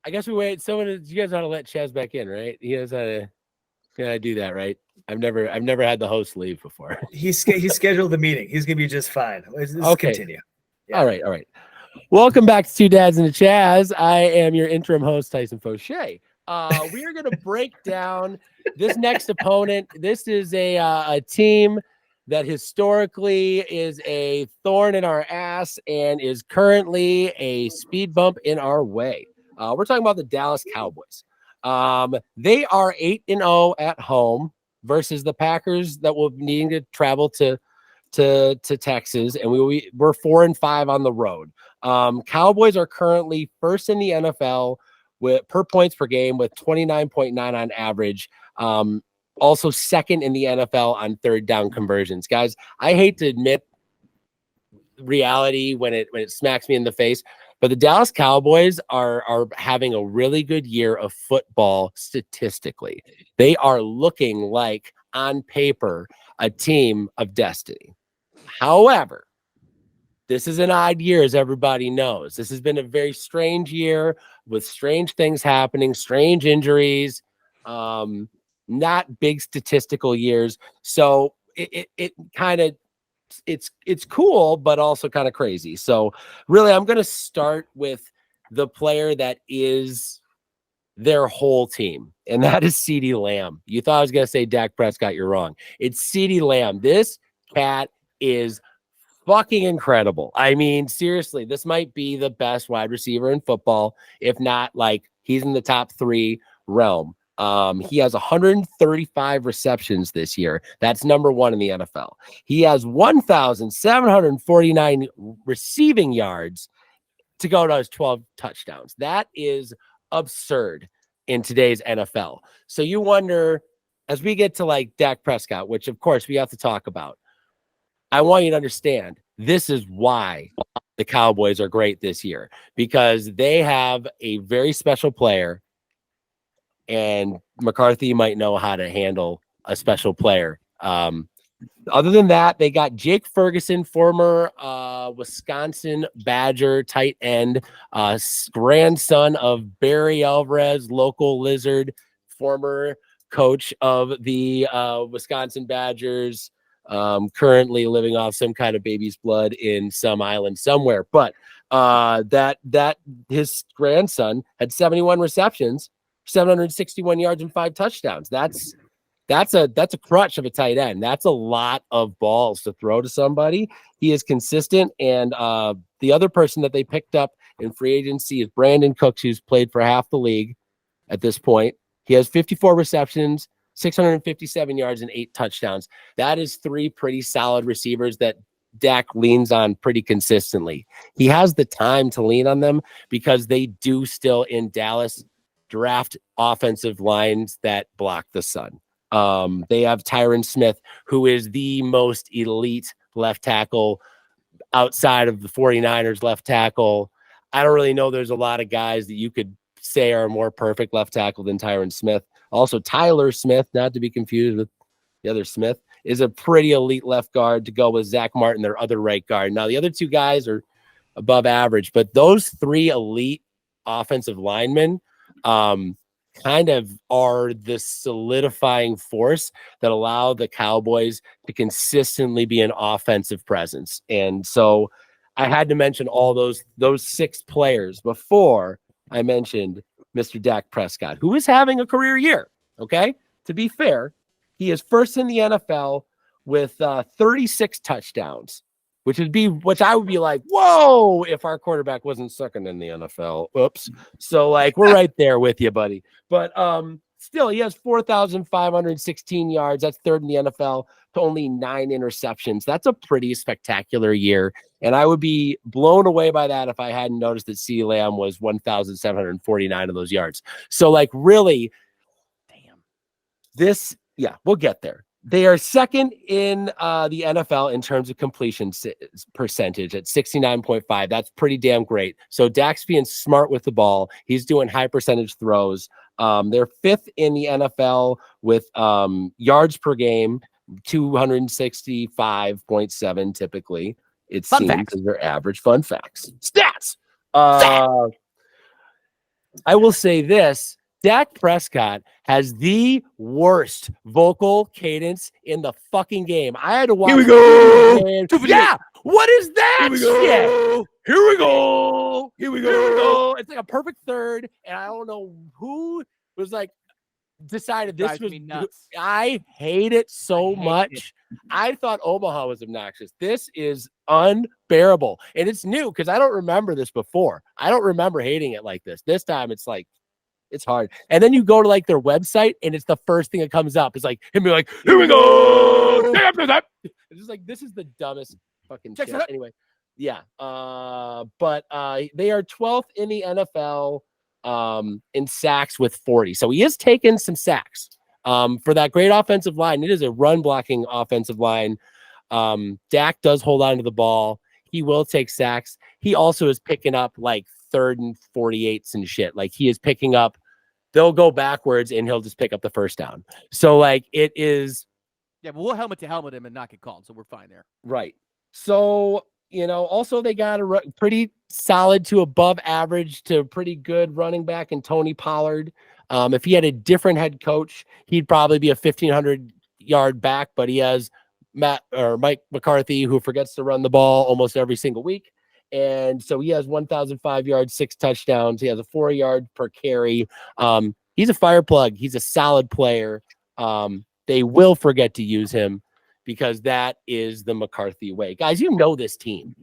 guess we wait. You guys ought to let Chaz back in, right? He knows how to do that, right? I've never had the host leave before. He scheduled the meeting. He's gonna be just fine. Let's Okay. continue. Yeah. All right. Welcome back to Two Dads and a Chaz. I am your interim host, Tyson Fauché. We are going to break down this next opponent. This is a team that historically is a thorn in our ass and is currently a speed bump in our way. We're talking about the Dallas Cowboys. They are 8-0 at home versus the Packers that will be needing to travel to Texas, and we're 4-5 on the road. Cowboys are currently first in the NFL with per points per game with 29.9 on average. Also second in the NFL on third down conversions. Guys, I hate to admit reality when it smacks me in the face, but the Dallas Cowboys are having a really good year of football statistically. They are looking like, on paper, a team of destiny. However, this is an odd year, as everybody knows. This has been a very strange year with strange things happening, strange injuries, not big statistical years. So it kind of it's cool, but also kind of crazy. So really, I'm going to start with the player that is their whole team, and that is CeeDee Lamb. You thought I was going to say Dak Prescott. You're wrong. It's CeeDee Lamb. This cat is fucking incredible. I mean, seriously, this might be the best wide receiver in football, if not like he's in the top 3 realm. He has 135 receptions this year. That's number 1 in the NFL. He has 1,749 receiving yards to go to his 12 touchdowns. That is absurd in today's NFL. So you wonder, as we get to like Dak Prescott, which of course we have to talk about, I want you to understand this is why the Cowboys are great this year, because they have a very special player, and McCarthy might know how to handle a special player. Other than that, they got Jake Ferguson, former Wisconsin Badger tight end, grandson of Barry Alvarez, local Lizard, former coach of the Wisconsin Badgers, currently living off some kind of baby's blood in some island somewhere. But that his grandson had 71 receptions, 761 yards and 5 touchdowns. That's a crutch of a tight end. That's a lot of balls to throw to somebody. He is consistent. And the other person that they picked up in free agency is Brandon Cooks, who's played for half the league at this point. He has 54 receptions, 657 yards, and 8 touchdowns. That is 3 pretty solid receivers that Dak leans on pretty consistently. He has the time to lean on them because they do still in Dallas draft offensive lines that block the sun. They have Tyron Smith, who is the most elite left tackle outside of the 49ers left tackle. I don't really know there's a lot of guys that you could say are more perfect left tackle than Tyron Smith. Also, Tyler Smith, not to be confused with the other Smith, is a pretty elite left guard to go with Zach Martin, their other right guard. Now, the other 2 guys are above average, but those 3 elite offensive linemen kind of are the solidifying force that allow the Cowboys to consistently be an offensive presence. And so I had to mention all those 6 players before I mentioned Mr. Dak Prescott, who is having a career year. Okay. To be fair, he is first in the NFL with 36 touchdowns, which I would be like, whoa, if our quarterback wasn't second in the NFL. Oops. So like, we're right there with you, buddy. But still, he has 4,516 yards. That's 3rd in the NFL to only 9 interceptions. That's a pretty spectacular year. And I would be blown away by that if I hadn't noticed that CeeDee Lamb was 1,749 of those yards. So like, really, we'll get there. They are second in the NFL in terms of completion percentage at 69.5. That's pretty damn great. So Dak's being smart with the ball. He's doing high percentage throws. They're 5th in the NFL with yards per game, 265.7 typically. It seems as their average. Fun facts. Stats. I will say this. Dak Prescott has the worst vocal cadence in the fucking game. I had to watch. Here we go. Yeah. What is that? Here we go. Here we go. Here we go. It's like a perfect third. And I don't know who was like decided this Drives was me nuts. I hate it so much. I thought Omaha was obnoxious. This is unbearable. And it's new because I don't remember this before. I don't remember hating it like this. This time it's like, it's hard. And then you go to like their website and it's the first thing that comes up. It's like him being like, here we go. It's just like, this is the dumbest fucking shit. Anyway. Yeah. But they are 12th in the NFL in sacks with 40. So he is taking some sacks for that great offensive line. It is a run blocking offensive line. Dak does hold on to the ball. He will take sacks. He also is picking up like 3rd and 48s and shit. Like he is picking up, they'll go backwards and he'll just pick up the first down. So like it is. Yeah, but we'll helmet to helmet him and not get called. So we're fine there. Right. So, also they got a pretty solid to above average to pretty good running back in Tony Pollard. If he had a different head coach, he'd probably be a 1,500 yard back, but he has Mike McCarthy, who forgets to run the ball almost every single week. And so he has 1,005 yards, 6 touchdowns. He has a 4 yard per carry. He's a fire plug. He's a solid player. They will forget to use him because that is the McCarthy way. Guys, you know this team.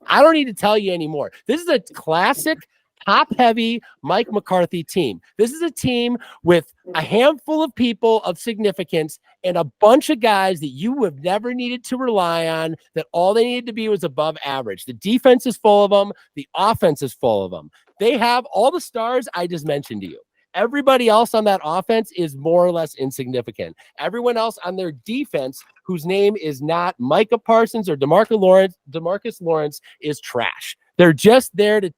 I don't need to tell you anymore. This is a classic top-heavy Mike McCarthy team. This is a team with a handful of people of significance and a bunch of guys that you have never needed to rely on, that all they needed to be was above average. The defense is full of them. The offense is full of them. They have all the stars I just mentioned to you. Everybody else on that offense is more or less insignificant. Everyone else on their defense, whose name is not Micah Parsons or DeMarcus Lawrence, is trash. They're just there to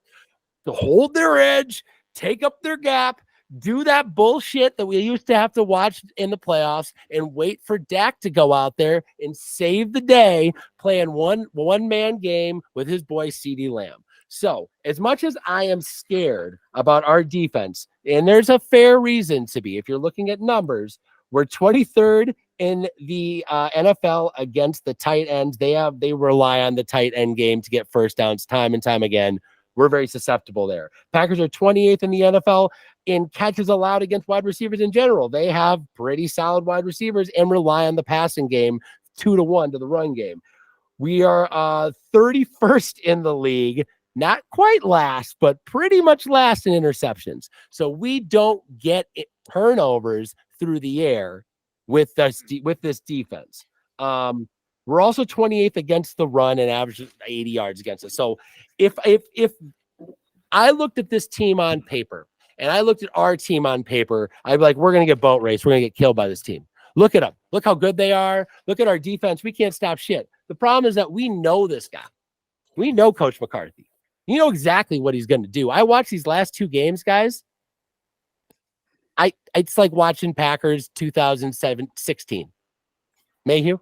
hold their edge, take up their gap, do that bullshit that we used to have to watch in the playoffs, and wait for Dak to go out there and save the day playing one-man game with his boy CeeDee Lamb. So as much as I am scared about our defense, and there's a fair reason to be, if you're looking at numbers, we're 23rd in the NFL against the tight ends. They rely on the tight end game to get first downs time and time again. We're very susceptible there. Packers are 28th in the NFL in catches allowed against wide receivers in general. They have pretty solid wide receivers and rely on the passing game 2-1 to the run game. We are 31st in the league, not quite last, but pretty much last in interceptions. So we don't get turnovers through the air with this defense. We're also 28th against the run and averages 80 yards against us. So if I looked at this team on paper and I looked at our team on paper, I'd be like, we're going to get boat raced. We're going to get killed by this team. Look at them. Look how good they are. Look at our defense. We can't stop shit. The problem is that we know this guy. We know Coach McCarthy. You know exactly what he's going to do. I watched these last 2 games, guys. It's like watching Packers 2016. Mayhew?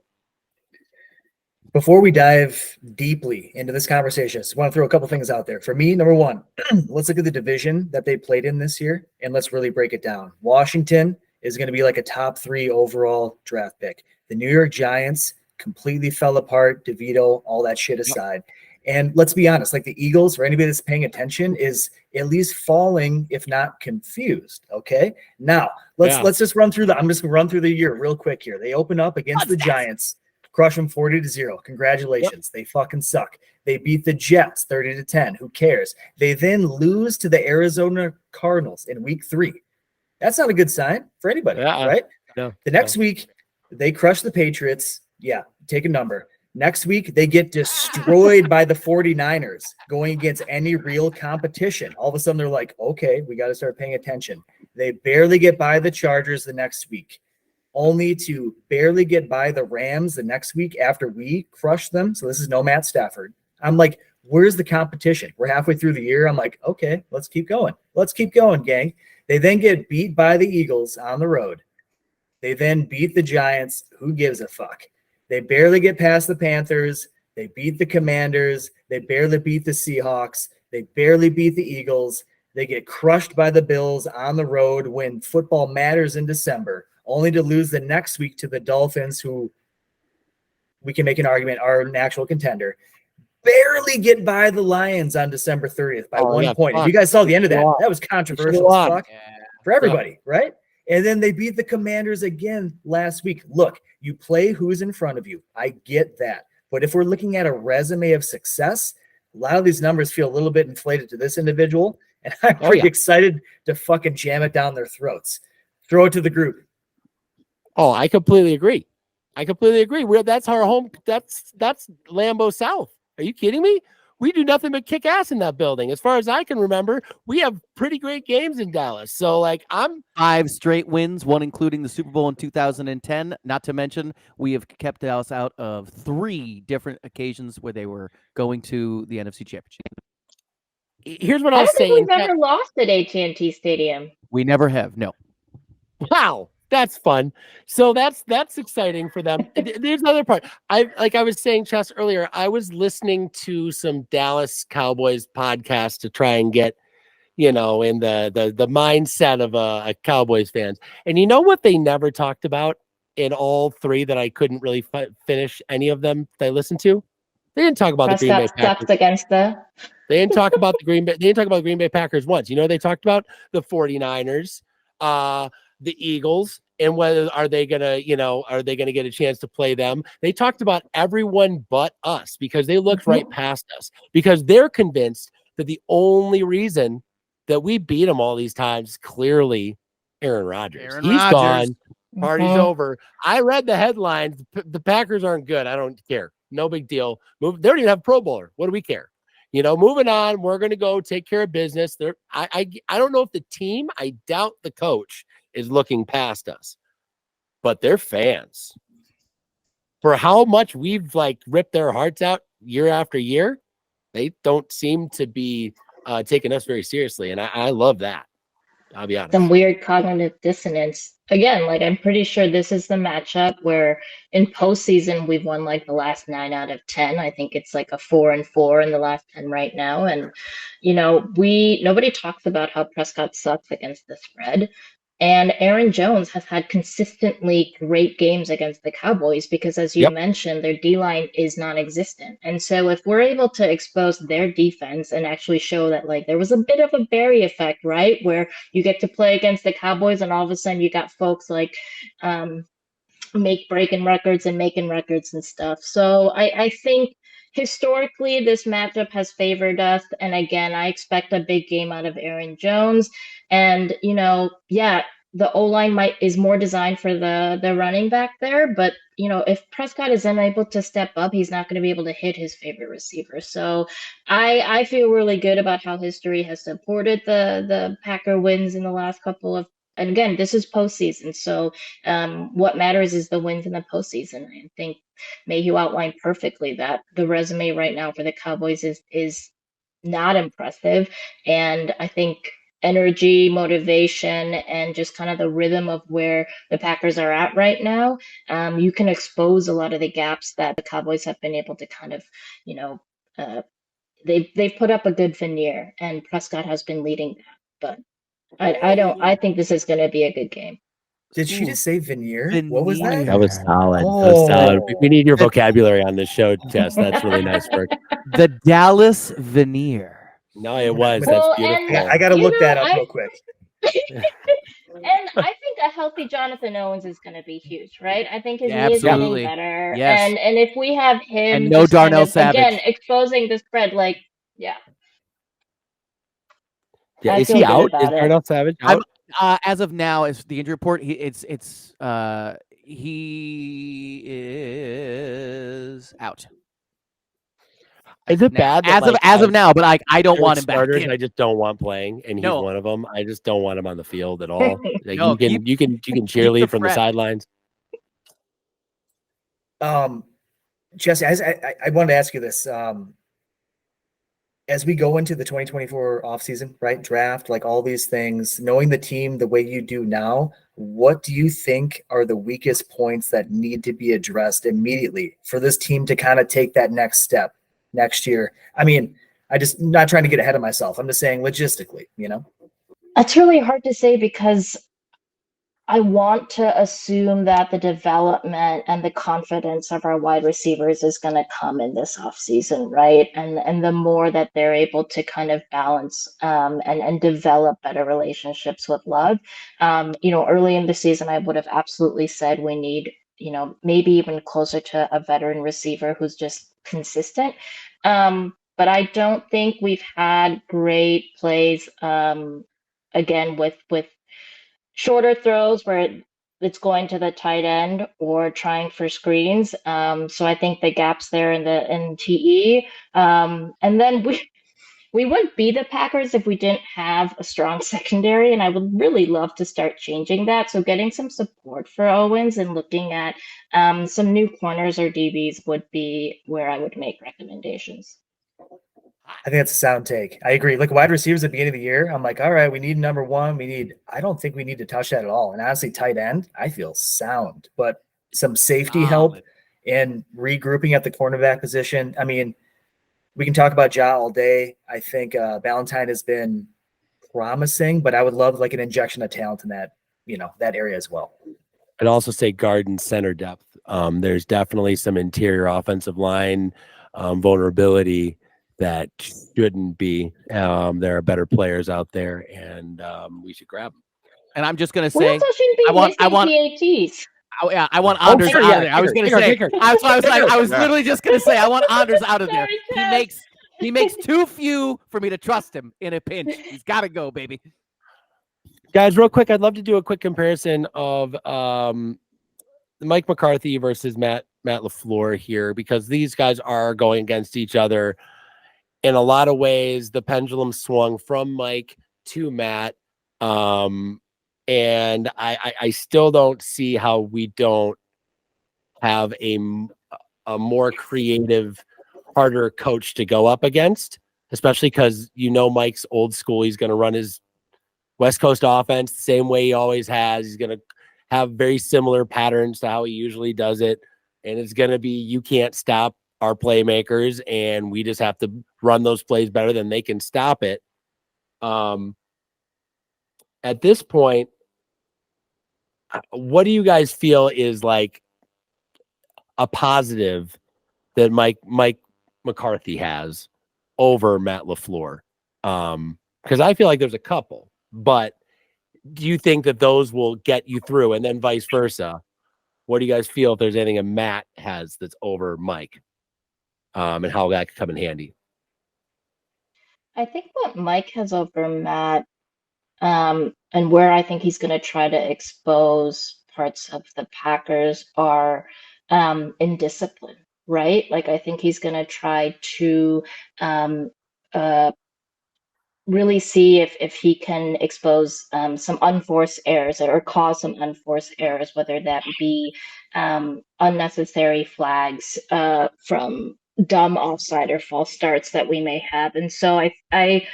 Before we dive deeply into this conversation, I just want to throw a couple things out there. For me, number one, let's look at the division that they played in this year, and let's really break it down. Washington is going to be like a top 3 overall draft pick. The New York Giants completely fell apart. DeVito, all that shit aside. And let's be honest, like the Eagles, or anybody that's paying attention, is at least falling, if not confused. Okay. Now let's just run through I'm just gonna run through the year real quick here. They open up against the Giants, crush them 40-0. Congratulations. They fucking suck. They beat the Jets 30-10. Who cares? They then lose to the Arizona Cardinals in week 3. That's not a good sign for anybody, right? No, the next week, they crush the Patriots. Yeah, take a number. Next week, they get destroyed by the 49ers going against any real competition. All of a sudden, they're like, okay, we got to start paying attention. They barely get by the Chargers the next week, only to barely get by the Rams the next week after we crush them. So this is no Matt Stafford. I'm like, where's the competition? We're halfway through the year. I'm like, okay, let's keep going. Let's keep going, gang. They then get beat by the Eagles on the road. They then beat the Giants. Who gives a fuck? They barely get past the Panthers. They beat the Commanders. They barely beat the Seahawks. They barely beat the Eagles. They get crushed by the Bills on the road when football matters in December, only to lose the next week to the Dolphins, who we can make an argument are an actual contender. Barely get by the Lions on December 30th by 1 point. If you guys saw the end of that, that was controversial as fuck for everybody, right? And then they beat the Commanders again last week. Look, you play who's in front of you. I get that. But if we're looking at a resume of success, a lot of these numbers feel a little bit inflated to this individual. And I'm pretty excited to fucking jam it down their throats. Throw it to the group. Oh, I completely agree. That's our home. That's Lambeau South. Are you kidding me? We do nothing but kick ass in that building. As far as I can remember, we have pretty great games in Dallas. So, I'm 5 straight wins, one including the Super Bowl in 2010. Not to mention, we have kept Dallas out of 3 different occasions where they were going to the NFC Championship. Here's what I'll say. We've never lost at AT&T Stadium. We never have. No. Wow. That's fun. So that's exciting for them. There's another part. I was saying, Chess, earlier, I was listening to some Dallas Cowboys podcast to try and get, in the mindset of a Cowboys fans. And you know what they never talked about? in all three that I couldn't really finish any of them that I listened to. They didn't talk about the Green Bay Packers. Sucks against the. They didn't talk about the Green Bay. They didn't talk about the Green Bay Packers once. You know, they talked about the 49ers, the Eagles, and whether are they gonna get a chance to play them. They talked about everyone but us because they looked right past us because they're convinced that the only reason that we beat them all these times clearly Aaron Rodgers. He's gone. Party's over. I read the headlines. The Packers aren't good. I don't care. No big deal. They don't even have a Pro Bowler. What do we care? You know, moving on. We're going to go take care of business. I don't know if the team, I doubt the coach is looking past us, but they're fans. For how much we've like ripped their hearts out year after year, they don't seem to be taking us very seriously. And I love that. I'll be honest. Some weird cognitive dissonance. Again, like I'm pretty sure this is the matchup where in postseason we've won like the last 9 out of 10. I think it's like a 4-4 in the last 10 right now. And you know, nobody talks about how Prescott sucks against the spread. And Aaron Jones has had consistently great games against the Cowboys because, as you mentioned, their D-line is non-existent. And so if we're able to expose their defense and actually show that, like, there was a bit of a Barry effect, right, where you get to play against the Cowboys and all of a sudden you got folks like breaking records and making records and stuff. So I think historically this matchup has favored us. And again, I expect a big game out of Aaron Jones. And, you know, the O-line is more designed for the running back there. But, you know, if Prescott is unable to step up, he's not going to be able to hit his favorite receiver. So I feel really good about how history has supported the Packer wins in the last couple of. And again, this is postseason. So what matters is the wins in the postseason. I think Mayhew outlined perfectly that the resume right now for the Cowboys is not impressive. And I think energy, motivation, and just kind of the rhythm of where the Packers are at right now, you can expose a lot of the gaps that the Cowboys have been able to kind of, you know, they've put up a good veneer, and Prescott has been leading that. But I think this is going to be a good game. Did she just say veneer? What was that? That was solid. That was solid. We need your vocabulary on this show, Jess. That's really nice work. The Dallas veneer. No, it was. Well, that's beautiful. I got to look that up real quick. And I think a healthy Jonathan Owens is going to be huge, right? I think his knee is absolutely. getting better. Yes. And if we have him And no just kind Darnell of, Savage. again, exposing the spread, like, Yeah, I is feel he good out? about Is it. Darnell Savage out? As of now, is the injury report. He is out. Is it bad? That, as of now, but I don't want him back. Starters, In. I just don't want playing, and he's No. one of them. I just don't want him on the field at all. Like, No, you can cheerlead from the threat. sidelines. Jesse, I wanted to ask you this. As we go into the 2024 offseason, right, draft, like all these things, knowing the team the way you do now, what do you think are the weakest points that need to be addressed immediately for this team to kind of take that next step next year? I mean, not trying to get ahead of myself. I'm just saying logistically, you know? It's really hard to say because I want to assume that the development and the confidence of our wide receivers is going to come in this offseason, right? And the more that they're able to kind of balance and develop better relationships with Love. You know, early in the season, I would have absolutely said we need, you know, maybe even closer to a veteran receiver who's just consistent. But I don't think we've had great plays, again, with shorter throws where it's going to the tight end or trying for screens. So I think the gaps there in TE. And then we wouldn't be the Packers if we didn't have a strong secondary, and I would really love to start changing that. So getting some support for Owens and looking at some new corners or DBs would be where I would make recommendations. I think that's a sound take. I agree. Like wide receivers at the beginning of the year, I'm like, all right, we need number one. I don't think we need to touch that at all. And honestly, tight end, I feel sound, but some safety help and regrouping at the cornerback position. I mean, we can talk about Ja all day. I think Valentine has been promising, but I would love like an injection of talent in that, you know, that area as well. I'd also say guard and center depth. There's definitely some interior offensive line vulnerability that shouldn't be. There are better players out there, and we should grab them. And I'm just gonna We say, also shouldn't be I want PATs. I want Anders sure, out yeah, of there. I was gonna kicker, say, kicker. that's what I was like. I was Yeah. literally just gonna say, I want Anders out of there. Sorry, He makes too few for me to trust him in a pinch. He's got to go, baby. Guys, real quick, I'd love to do a quick comparison of Mike McCarthy versus Matt LaFleur here, because these guys are going against each other. In a lot of ways, the pendulum swung from Mike to Matt. And I still don't see how we don't have a more creative, harder coach to go up against, especially because Mike's old school. He's going to run his West Coast offense the same way he always has. He's going to have very similar patterns to how he usually does it. And it's going to be, you can't stop our playmakers, and we just have to run those plays better than they can stop it. At this point, what do you guys feel is like a positive that Mike McCarthy has over Matt LaFleur? Because I feel like there's a couple, but do you think that those will get you through, and then vice versa? What do you guys feel if there's anything that Matt has that's over Mike, and how that could come in handy? I think what Mike has over Matt, and where I think he's going to try to expose parts of the Packers are in discipline, right? Like, I think he's going to try to really see if he can expose some unforced errors or cause some unforced errors, whether that be unnecessary flags from dumb offside or false starts that we may have. And so I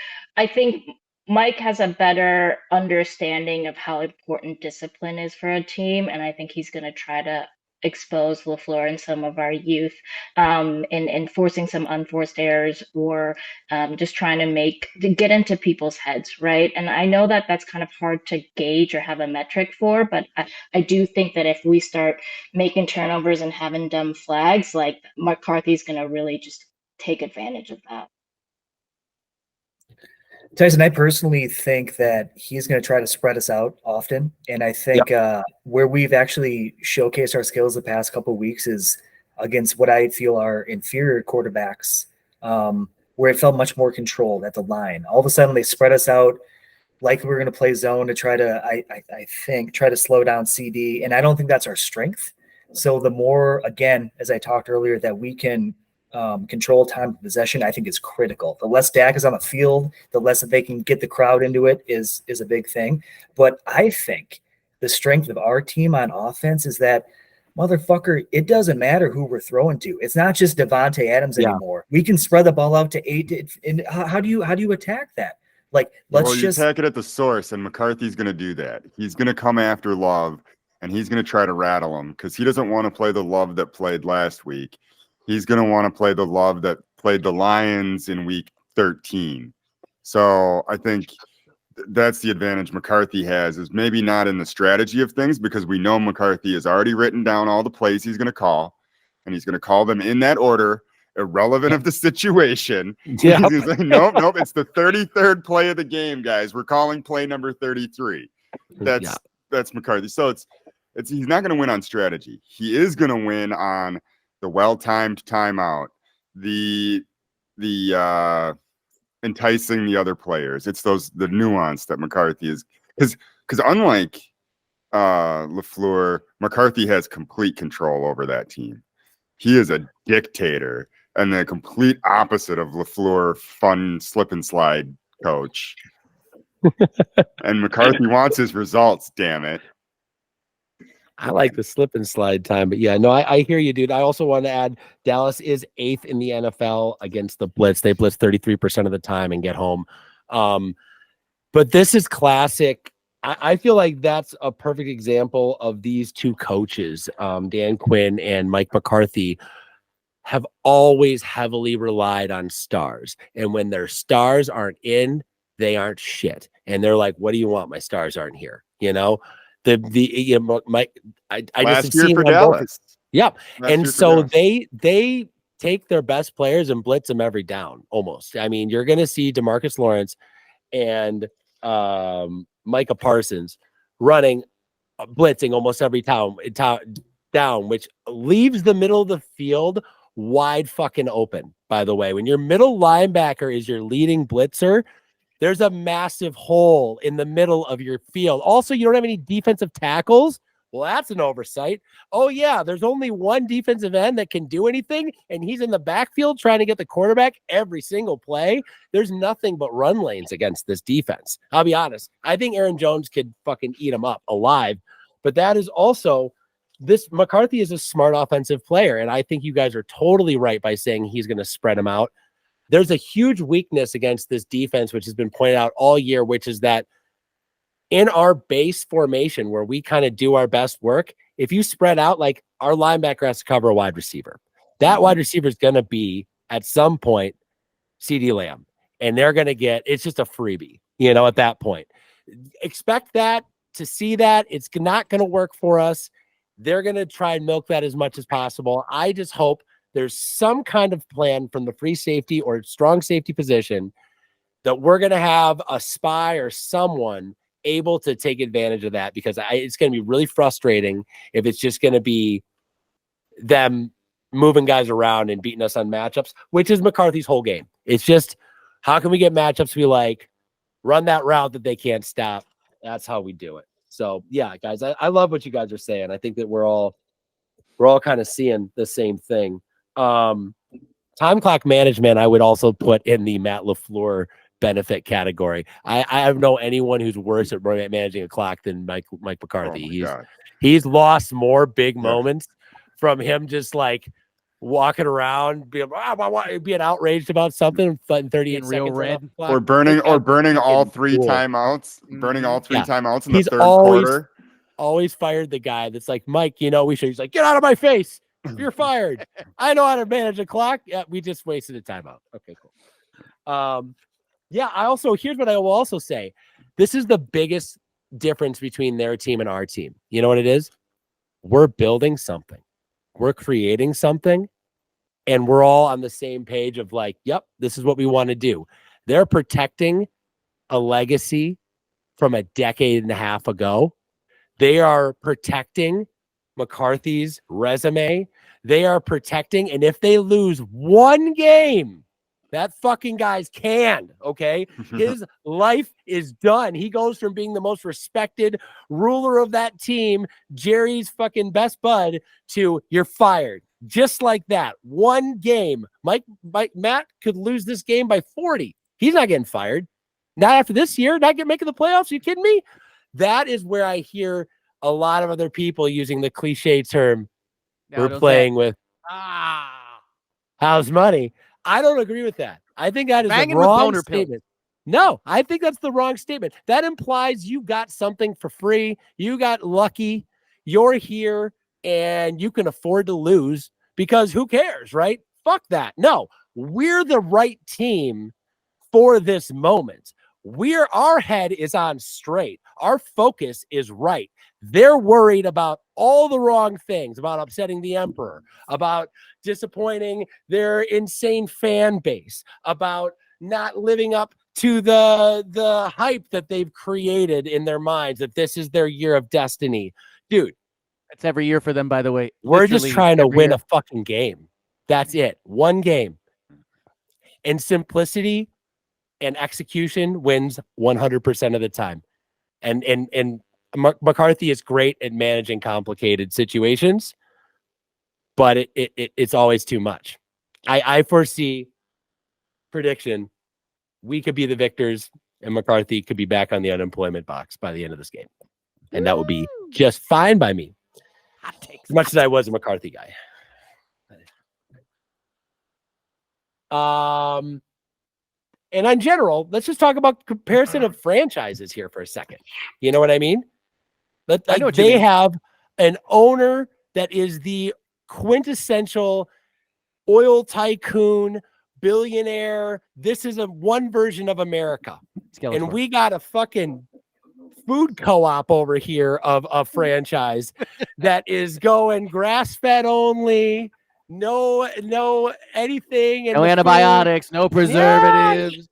think Mike has a better understanding of how important discipline is for a team, and I think he's going to try to expose LaFleur and some of our youth in forcing some unforced errors, or just trying to get into people's heads, right? And I know that that's kind of hard to gauge or have a metric for, but I do think that if we start making turnovers and having dumb flags, like, McCarthy's going to really just take advantage of that. Tyson, I personally think that he's going to try to spread us out often. And I think where we've actually showcased our skills the past couple of weeks is against what I feel are inferior quarterbacks, where it felt much more controlled at the line. All of a sudden, they spread us out like we're going to play zone to try to, I think, try to slow down CD. And I don't think that's our strength. So the more, again, as I talked earlier, that we can control time of possession, I think is critical. The less Dak is on the field, the less that they can get the crowd into it is a big thing. But I think the strength of our team on offense is that, motherfucker, it doesn't matter who we're throwing to. It's not just Devontae Adams anymore. We can spread the ball out to 8. And how do you attack that? Like, let's you attack it at the source, and McCarthy's going to do that. He's going to come after Love, and he's going to try to rattle him because he doesn't want to play the Love that played last week. He's going to want to play the Love that played the Lions in week 13. So I think that's the advantage McCarthy has, is maybe not in the strategy of things, because we know McCarthy has already written down all the plays he's going to call, and he's going to call them in that order, irrelevant of the situation. Yeah. He's like, nope, it's the 33rd play of the game, guys. We're calling play number 33. That's McCarthy. So it's he's not going to win on strategy. He is going to win on the well-timed timeout, the enticing the other players. It's the nuance that McCarthy is, because unlike LaFleur, McCarthy has complete control over that team. He is a dictator, and the complete opposite of LaFleur, fun slip and slide coach. And McCarthy wants his results, damn it. I like the slip and slide time, but yeah, no, I hear you, dude. I also want to add, Dallas is 8th in the NFL against the blitz. They blitz 33% of the time and get home. But this is classic. I feel like that's a perfect example of these two coaches, Dan Quinn and Mike McCarthy, have always heavily relied on stars. And when their stars aren't in, they aren't shit. And they're like, what do you want? My stars aren't here. Mike, I just have Last year seen for on both. Dallas. Yep. Last And year for so Dallas. they take their best players and blitz them every down almost. I mean, you're going to see DeMarcus Lawrence and Micah Parsons running blitzing almost every down, which leaves the middle of the field wide fucking open. By the way, when your middle linebacker is your leading blitzer, there's a massive hole in the middle of your field. Also, you don't have any defensive tackles. Well, that's an oversight. Oh, yeah, there's only one defensive end that can do anything, and he's in the backfield trying to get the quarterback every single play. There's nothing but run lanes against this defense. I'll be honest. I think Aaron Jones could fucking eat him up alive. But that is also this McCarthy is a smart offensive player, and I think you guys are totally right by saying he's going to spread him out. There's a huge weakness against this defense, which has been pointed out all year, which is that in our base formation where we kind of do our best work, if you spread out, like our linebacker has to cover a wide receiver. That wide receiver is going to be at some point CeeDee Lamb, and they're going to get, it's just a freebie, at that point. Expect that to see that. It's not going to work for us. They're going to try and milk that as much as possible. I just hope there's some kind of plan from the free safety or strong safety position that we're going to have a spy or someone able to take advantage of that, because it's going to be really frustrating if it's just going to be them moving guys around and beating us on matchups, which is McCarthy's whole game. It's just, how can we get matchups we like, run that route that they can't stop? That's how we do it. So yeah, guys, I love what you guys are saying. I think that we're all kind of seeing the same thing. Time clock management, I would also put in the Matt LaFleur benefit category. I don't know anyone who's worse at managing a clock than Mike McCarthy. He's lost more big moments from him just like walking around, being outraged about something, and 38 real seconds red, or burning all three timeouts, burning all three timeouts in the third quarter. Always fired the guy that's like, Mike, we should. He's like, get out of my face. You're fired. I know how to manage a clock. Yeah, we just wasted a timeout. Okay, cool. Yeah, here's what I will also say. This is the biggest difference between their team and our team. You know what it is? We're building something. We're creating something. And we're all on the same page of like, yep, this is what we want to do. They're protecting a legacy from a decade and a half ago. They are protecting McCarthy's resume. They are protecting, and if they lose one game, that fucking guy's canned, okay? His life is done. He goes from being the most respected ruler of that team, Jerry's fucking best bud, to you're fired. Just like that. One game. Matt could lose this game by 40. He's not getting fired. Not after this year. Not making the playoffs. Are you kidding me? That is where I hear a lot of other people using the cliche term, we're playing with house money. I don't agree with that. I think that is the wrong statement. No, I think that's the wrong statement. That implies you got something for free. You got lucky. You're here and you can afford to lose because who cares, right? Fuck that. No, we're the right team for this moment. Our head is on straight. Our focus is right. They're worried about all the wrong things, about upsetting the emperor, about disappointing their insane fan base, about not living up to the hype that they've created in their minds, that this is their year of destiny. Dude, that's every year for them, by the way. We're just trying to win a fucking game. That's it. One game. And simplicity and execution wins 100% of the time. And McCarthy is great at managing complicated situations, but it's always too much. I foresee prediction. We could be the victors and McCarthy could be back on the unemployment box by the end of this game. And that would be just fine by me. As much as I was a McCarthy guy. And in general, let's just talk about comparison of franchises here for a second. You know what I mean? They have an owner that is the quintessential oil tycoon, billionaire. This is one version of America. And we got a fucking food co-op over here of a franchise that is going grass-fed only, no anything, and No antibiotics, no preservatives,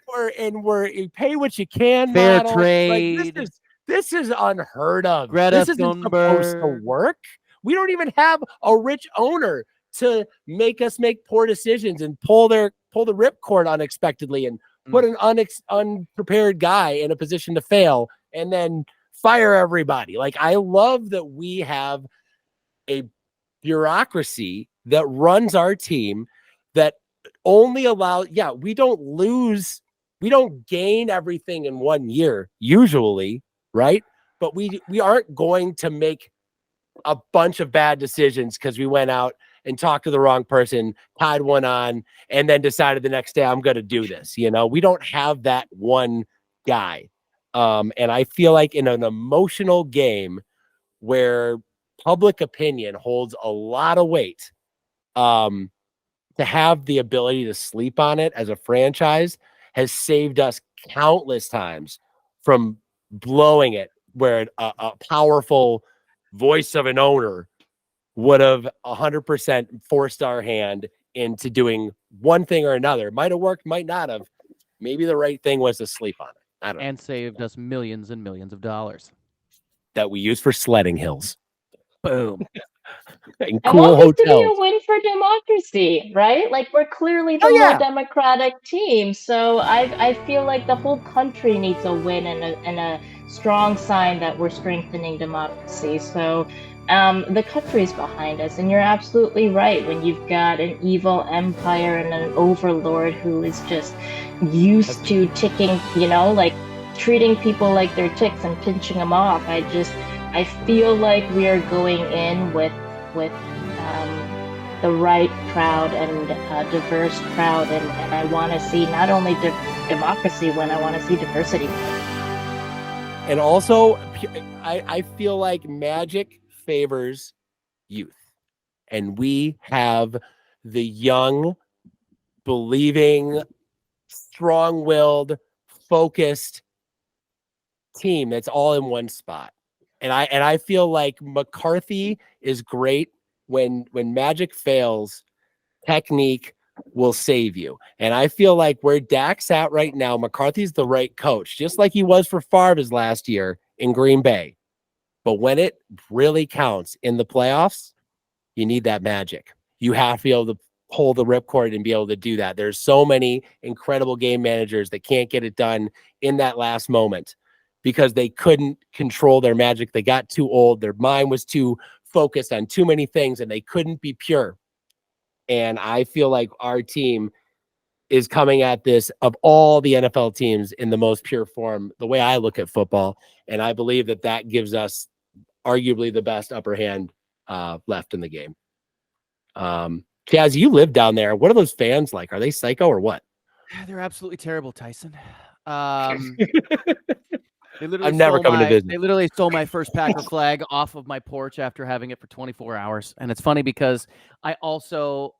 we're you pay what you can fair model. trade. Like, this is unheard of. Greta This isn't supposed to Thunberg. work. We don't even have a rich owner to make us make poor decisions and pull the ripcord unexpectedly and put an unprepared guy in a position to fail and then fire everybody. Like, I love that we have a bureaucracy that runs our team that only allows, we don't gain everything in 1 year usually, right? But we aren't going to make a bunch of bad decisions because we went out and talked to the wrong person, tied one on, and then decided the next day I'm going to do this. We don't have that one guy. And I feel like in an emotional game where public opinion holds a lot of weight, to have the ability to sleep on it as a franchise has saved us countless times from blowing it, where a powerful voice of an owner would have 100% forced our hand into doing one thing or another. Might have worked, might not have. Maybe the right thing was to sleep on it. I don't know. And saved us millions and millions of dollars That we use for sledding hills. Boom. And I cool want hotels. this to be a win for democracy, right? Like, we're clearly the more democratic team. So I feel like the whole country needs a win and a strong sign that we're strengthening democracy. So the country's behind us, and you're absolutely right. When you've got an evil empire and an overlord who is just used to ticking, like treating people like they're ticks and pinching them off, I feel like we are going in with the right crowd and a diverse crowd, and I want to see not only democracy win, I want to see diversity win. And also, I feel like Magic favors youth, and we have the young, believing, strong-willed, focused team that's all in one spot. And I feel like McCarthy is great. When Magic fails, technique will save you. And I feel like where Dak's at right now, McCarthy's the right coach, just like he was for Favre's last year in Green Bay. But when it really counts in the playoffs, you need that magic. You have to be able to pull the ripcord and be able to do that. There's so many incredible game managers that can't get it done in that last moment because they couldn't control their magic. They got too old. Their mind was too focused on too many things, and they couldn't be pure. And I feel like our team is coming at this, of all the NFL teams, in the most pure form, the way I look at football. And I believe that gives us arguably the best upper hand left in the game. Chaz, you live down there. What are those fans like? Are they psycho or what? They're absolutely terrible, Tyson. They literally I'm never coming to visit. They literally stole my first Packer flag off of my porch after having it for 24 hours. And it's funny because I also,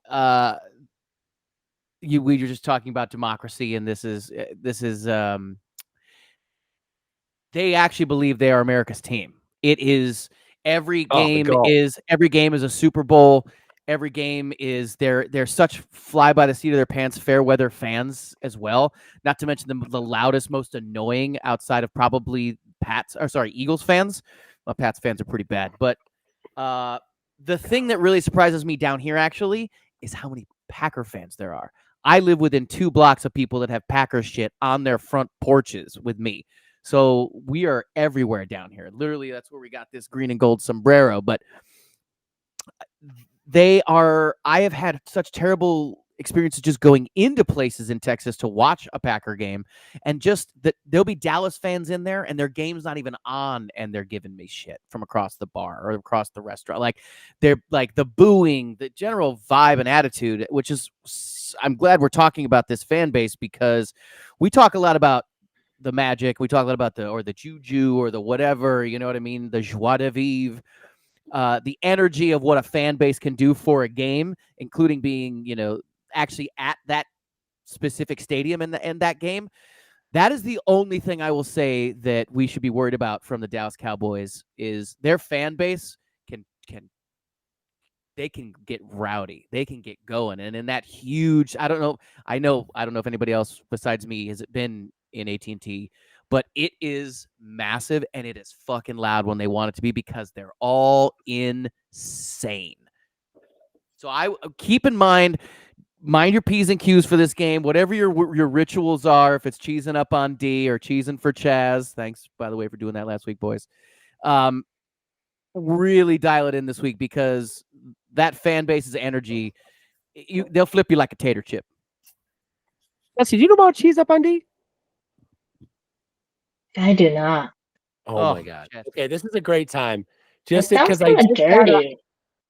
we were just talking about democracy, and this is they actually believe they are America's team. It is every game is a Super Bowl. Every game is they're such fly by the seat of their pants, fair weather fans as well. Not to mention the loudest, most annoying outside of probably Eagles fans. Well, Pats fans are pretty bad, but the thing that really surprises me down here actually is how many Packer fans there are. I live within 2 blocks of people that have Packer shit on their front porches with me. So we are everywhere down here. Literally, that's where we got this green and gold sombrero. But I have had such terrible experiences just going into places in Texas to watch a Packer game, and just that there'll be Dallas fans in there and their game's not even on, and they're giving me shit from across the bar or across the restaurant. Like, they're like the booing, the general vibe and attitude, which is, I'm glad we're talking about this fan base, because we talk a lot about the magic. We talk a lot about the juju or the whatever, you know what I mean? The joie de vivre. The energy of what a fan base can do for a game, including being, actually at that specific stadium in that game. That is the only thing I will say that we should be worried about from the Dallas Cowboys is their fan base can they can get rowdy. They can get going. And in that huge, I don't know if anybody else besides me has been in AT&T, but it is massive and it is fucking loud when they want it to be because they're all insane. So I keep in mind your P's and Q's for this game, whatever your rituals are, if it's cheesing up on D or cheesing for Chaz. Thanks, by the way, for doing that last week, boys. Really dial it in this week because that fan base's energy, they'll flip you like a tater chip. Jesse, do you know about cheese up on D? I do not. Oh my God. Jesse. Okay, this is a great time. Just Just sounds because kind of dirty.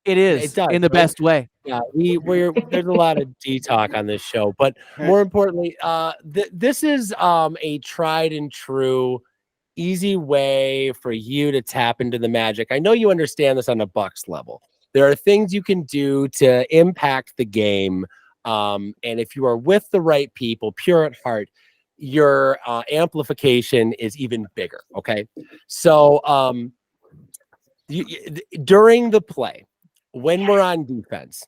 It is. It does, in the right? best way. Yeah, there's a lot of D talk on this show, but more importantly, this is a tried and true, easy way for you to tap into the magic. I know you understand this on a Bucks level. There are things you can do to impact the game, and if you are with the right people, pure at heart, your amplification is even bigger. Okay, so during the play, when we're on defense,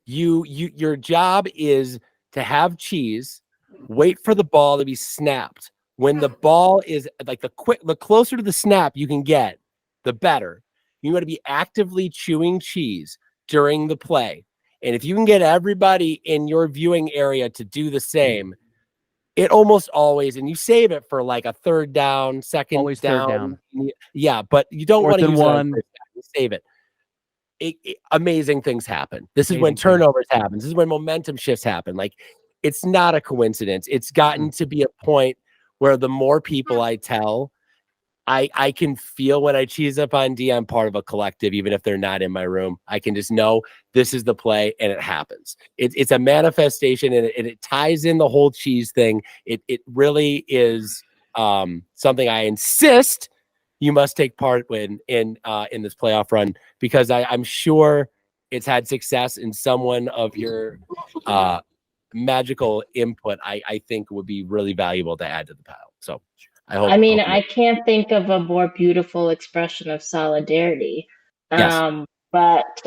your job is to have cheese, wait for the ball to be snapped. When the ball is like the closer to the snap you can get, the better. You got to be actively chewing cheese during the play. And if you can get everybody in your viewing area to do the same, it almost always, and you save it for like a third down, second Always down. third down. Yeah, but you don't want to use one. it. You save it. Amazing things happen. This is when Amazing things. turnovers happen. This is when momentum shifts happen. Like, it's not a coincidence. It's gotten to be a point where the more people I tell, I can feel when I cheese up on D, I'm part of a collective, even if they're not in my room. I can just know this is the play and it happens. It's a manifestation and it ties in the whole cheese thing. It really is something I insist you must take part in this playoff run, because I'm sure it's had success in someone of your magical input. I think would be really valuable to add to the pile. So I hope. I can't think of a more beautiful expression of solidarity. Yes. But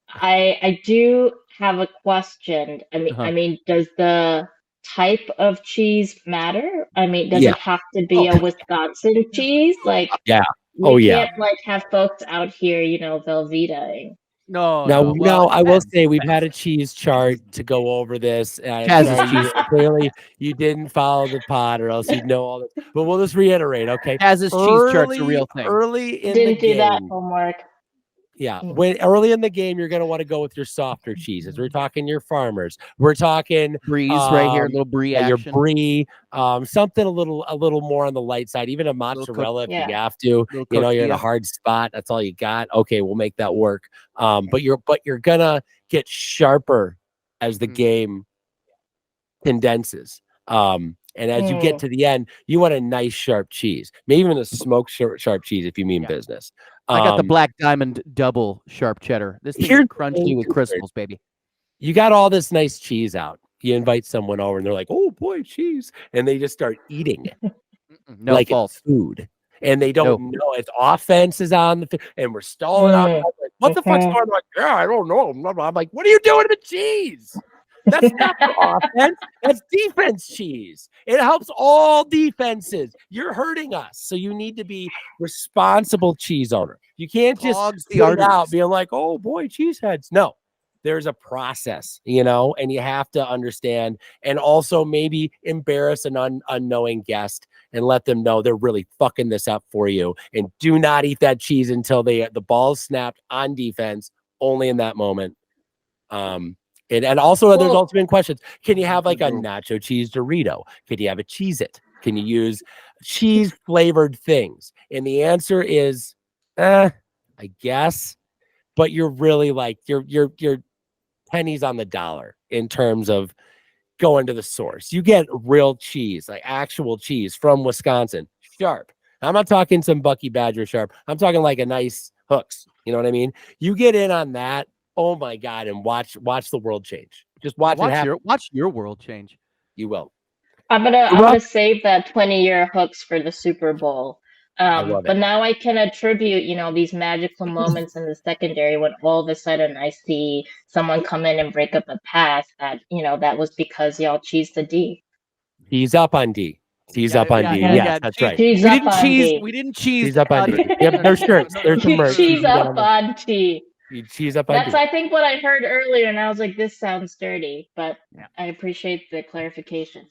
I do have a question. I mean, does the type of cheese matter? I mean, does it have to be a Wisconsin cheese? Like, yeah. We can't like have folks out here, Velveetaing. No. I will say we've had a cheese chart to go over this. Clearly, you didn't follow the pod, or else you'd know all this. But we'll just reiterate, okay? Chaz's cheese chart's a real thing. Early in Didn't the do that game, homework. yeah. When early in the game, you're going to want to go with your softer cheeses. We're talking your farmers. We're talking Breeze right here, little brie action. Your brie, something a little more on the light side. Even a mozzarella if you have to. You're in a hard spot. That's all you got. Okay, we'll make that work. But you're gonna get sharper as the game condenses. And as you get to the end, you want a nice sharp cheese, maybe even a smoked sharp cheese if you mean business. I got the Black Diamond double sharp cheddar. This thing is crunchy with crystals, baby. You got all this nice cheese out. You invite someone over and they're like, "Oh boy, cheese," and they just start eating it. No, like false. It's food, and they don't know it's offense is on the and we're stalling out. Like, what the fuck's going on? I'm like, yeah, I don't know. I'm like, what are you doing to the cheese? That's not offense. That's defense cheese. It helps all defenses. You're hurting us. So you need to be responsible cheese owner. You can't just put it out being like, oh boy, cheese heads. No, there's a process, and you have to understand, and also maybe embarrass an unknowing guest and let them know they're really fucking this up for you. And do not eat that cheese until the ball's snapped on defense, only in that moment. And also there's also been questions. Can you have like a nacho cheese Dorito? Can you have a Cheez-It? Can you use cheese flavored things? And the answer is, I guess, but you're really like, you're pennies on the dollar in terms of going to the source. You get real cheese, like actual cheese from Wisconsin, sharp. I'm not talking some Bucky Badger sharp. I'm talking like a nice Hooks. You know what I mean? You get in on that. Oh my God! And watch the world change. Just watch it happen. Watch your world change. You will. I'm gonna save that 20-year hooks for the Super Bowl. I love But it. now I can attribute, these magical moments in the secondary when all of a sudden I see someone come in and break up a pass that was because y'all cheesed the D. He's up on D. He's up on D. Yes, that's right. Cheese We up didn't on cheese. D. We didn't cheese. He's up on D. Yep, there's shirts. There's some merch. Cheese up on T. Cheese up on That's, D. I think, what I heard earlier, and I was like, this sounds dirty, but I appreciate the clarification.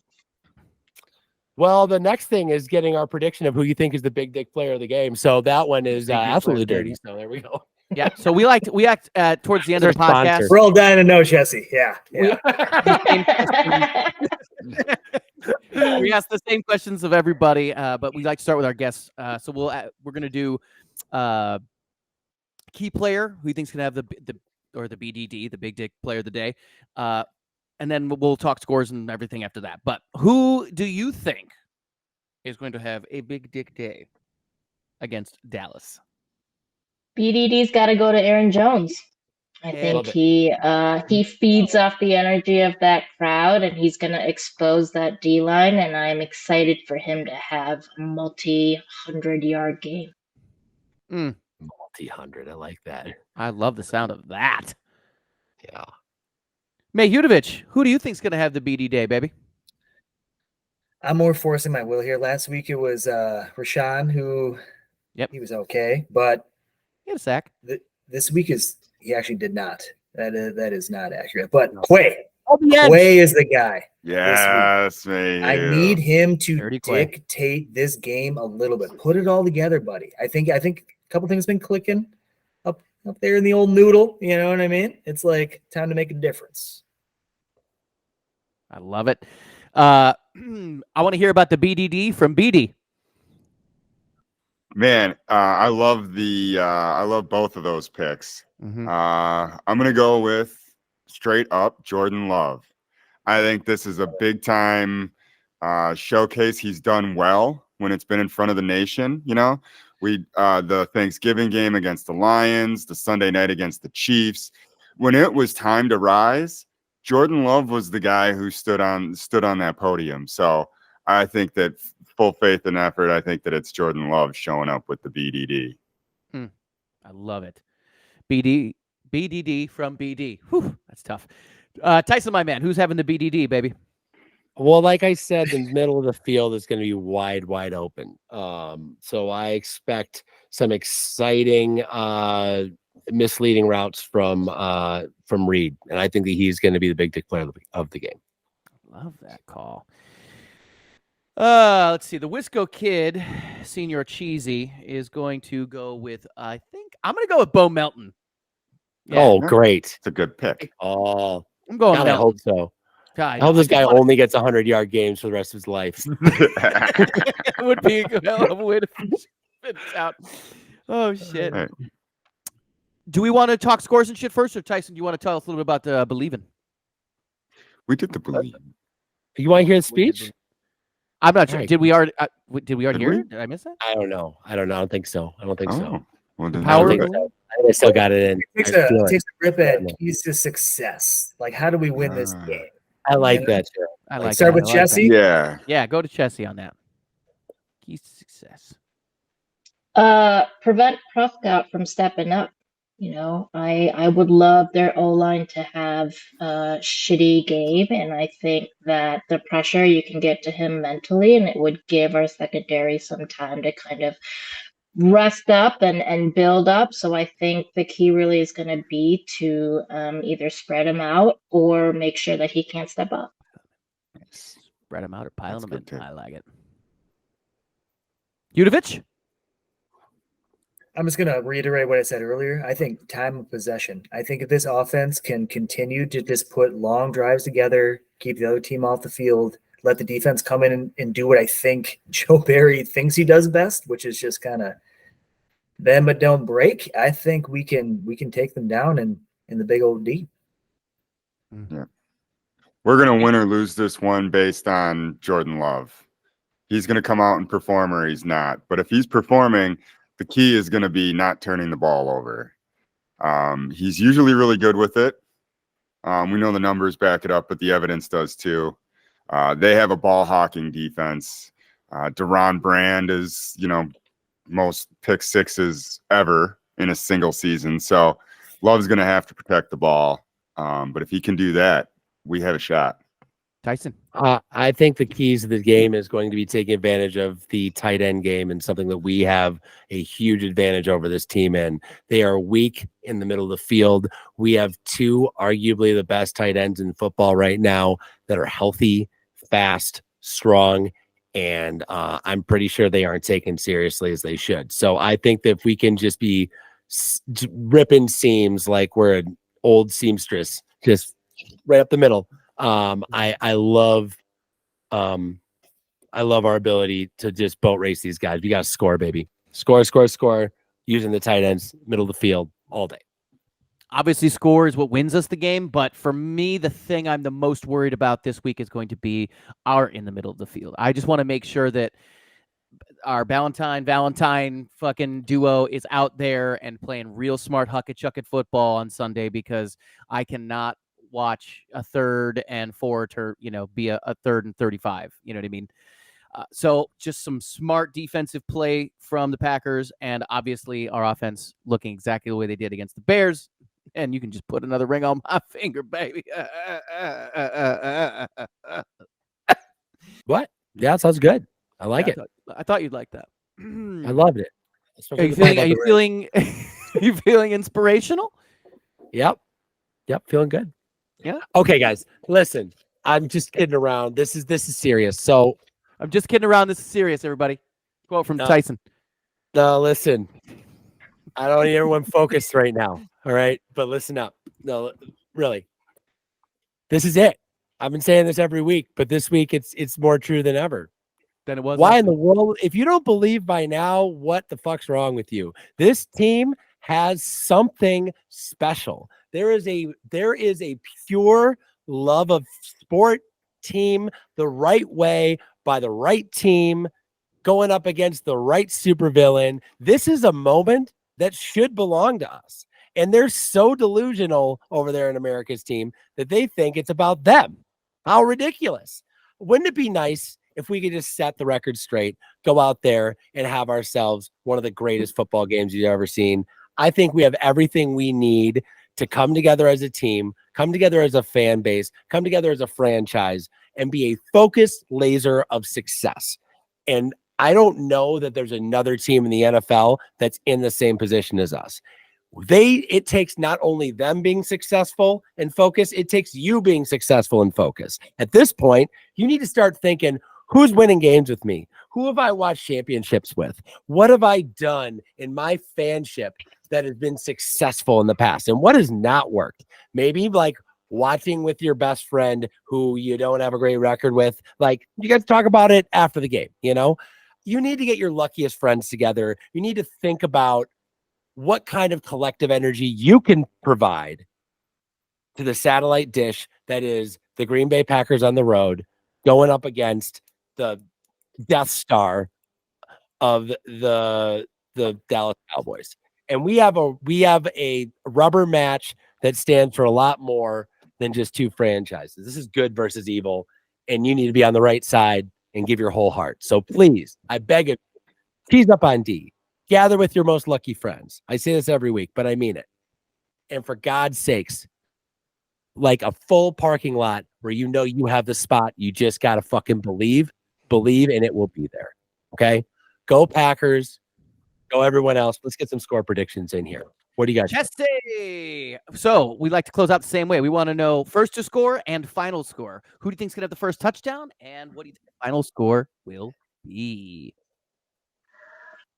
Well, the next thing is getting our prediction of who you think is the big dick player of the game. So that one is absolutely dirty. So there we go. Yeah. So we act towards the end of the podcast. We're all dying to know, Jesse. Yeah. We ask the same questions of everybody, but we like to start with our guests. So we're gonna do key player who you think's gonna have the BDD, the big dick player of the day, and then we'll talk scores and everything after that. But who do you think is going to have a big dick day against Dallas? BDD's got to go to Aaron Jones. I think he feeds off the energy of that crowd, and he's going to expose that D line. And I'm excited for him to have a multi-100-yard game. Multi-100, I like that. I love the sound of that. Yeah. May Hudovich, who do you think's going to have the BD day, baby? I'm more forcing my will here. Last week it was Rashawn, who he was okay, but he had a sack. This week he actually did not. That is not accurate. But Quay is the guy. Yes, man. I need him to dictate this game a little bit. Put it all together, buddy. I think a couple things been clicking up there in the old noodle. You know what I mean? It's like time to make a difference. I love it. I want to hear about the BDD from BD. Man, I love both of those picks. Mm-hmm. I'm gonna go with straight up Jordan Love. I think this is a big time showcase. He's done well when it's been in front of the nation. The Thanksgiving game against the Lions, the Sunday night against the Chiefs. When it was time to rise, Jordan Love was the guy who stood on that podium. So I think that full faith and effort. I think that it's Jordan Love showing up with the BDD. I love it. BDD from BD. Whew, that's tough. Tyson, my man, who's having the BDD, baby? Well, like I said, the middle of the field is going to be wide open. So I expect some exciting, misleading routes from Reed, and I think that he's going to be the big dick player of the game. Love that call. Let's see. The Wisco Kid, Senior Cheesy, is going to go with, I think, I'm going to go with Bo Melton. Yeah. Oh, great. It's a good pick. Oh, I'm going God, I hope so. God, I hope this guy only gets 100-yard games for the rest of his life. It would be a hell of a way to finish it out. Oh, shit. Right. Do we want to talk scores and shit first, or Tyson, do you want to tell us a little bit about Believin'? We did the Believe. You want to hear the speech? I'm not sure. Right. Did we already hear it? Did I miss that? I don't know. I don't think so. So. Well, then I still got it in. It takes a rip at keys to success. Like, how do we win this game? I like that. I like start with Jesse. Yeah. Yeah, go to Jesse on that. Keys to success. Prevent Prescott from stepping up. I would love their O-line to have a shitty game, and I think that the pressure you can get to him mentally, and it would give our secondary some time to kind of rest up and build up. So I think the key really is going to be to either spread him out or make sure that he can't step up. Spread him out or pile him in. I like it. Hudovich? I'm just going to reiterate what I said earlier. I think time of possession. I think if this offense can continue to just put long drives together, keep the other team off the field, let the defense come in and do what I think Joe Barry thinks he does best, which is just kind of bend but don't break. I think we can take them down in the big old D. Yeah. We're going to win or lose this one based on Jordan Love. He's going to come out and perform or he's not. But if he's performing, the key is going to be not turning the ball over. He's usually really good with it. We know the numbers back it up, but the evidence does too. They have a ball hawking defense. Deron Brand is, most pick sixes ever in a single season. So Love's going to have to protect the ball. But if he can do that, we have a shot. Tyson. I think the keys to the game is going to be taking advantage of the tight end game, and something that we have a huge advantage over this team in. They are weak in the middle of the field. We have two, arguably the best tight ends in football right now that are healthy, fast, strong, and I'm pretty sure they aren't taken seriously as they should. So I think that if we can just be ripping seams like we're an old seamstress, just right up the middle. I love our ability to just boat race these guys. We got to score, baby. Score using the tight ends, middle of the field all day. Obviously, score is what wins us the game. But for me, the thing I'm the most worried about this week is going to be our in the middle of the field. I just want to make sure that our Valentine fucking duo is out there and playing real smart hucket football on Sunday, because I cannot watch a 3rd and 4 to be a 3rd and 35. You know what I mean? So just some smart defensive play from the Packers, and obviously our offense looking exactly the way they did against the Bears. And you can just put another ring on my finger, baby. What? Yeah, sounds good. I like it. I thought you'd like that. I loved it. Are you feeling inspirational? Yep. Feeling good. Yeah. Okay, guys, listen. I'm just kidding around. This is serious. So I'm just kidding around. This is serious, everybody. Quote from Tyson. No, listen. I don't need everyone focused right now. All right. But listen up. No, really. This is it. I've been saying this every week, but this week it's more true than ever. Than it was. Why in the world? If you don't believe by now, what the fuck's wrong with you? This team has something special. There is a pure love of sport team the right way by the right team going up against the right supervillain. This is a moment that should belong to us. And they're so delusional over there in America's team that they think it's about them. How ridiculous. Wouldn't it be nice if we could just set the record straight, go out there and have ourselves one of the greatest football games you've ever seen? I think we have everything we need to come together as a team, come together as a fan base, come together as a franchise, and be a focused laser of success. And I don't know that there's another team in the NFL that's in the same position as us. It takes not only them being successful and focused, it takes you being successful and focused. At this point, you need to start thinking, who's winning games with me? Who have I watched championships with? What have I done in my fanship that has been successful in the past? And what has not worked? Maybe like watching with your best friend who you don't have a great record with. Like, you guys talk about it after the game, You need to get your luckiest friends together. You need to think about what kind of collective energy you can provide to the satellite dish that is the Green Bay Packers on the road going up against the Death Star of the Dallas Cowboys. And we have a rubber match that stands for a lot more than just two franchises. This is good versus evil, and you need to be on the right side and give your whole heart. So please, I beg of you, tease up on D. Gather with your most lucky friends. I say this every week, but I mean it. And for God's sakes, like a full parking lot where you have the spot, you just got to fucking believe, and it will be there. Okay? Go Packers. Go everyone else. Let's get some score predictions in here. What do you got? Jesse. So we like to close out the same way. We want to know first to score and final score. Who do you think is going to have the first touchdown? And what do you think the final score will be?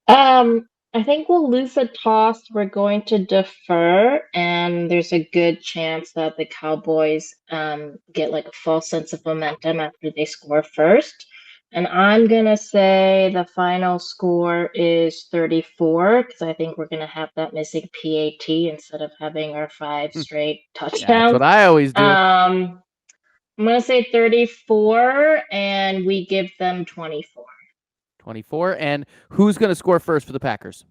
I think we'll lose the toss. We're going to defer, and there's a good chance that the Cowboys get like a false sense of momentum after they score first. And I'm gonna say the final score is 34, because I think we're gonna have that missing PAT instead of having our 5 straight touchdowns. That's what I always do. I'm gonna say 34, and we give them 24. 24. And who's going to score first for the Packers?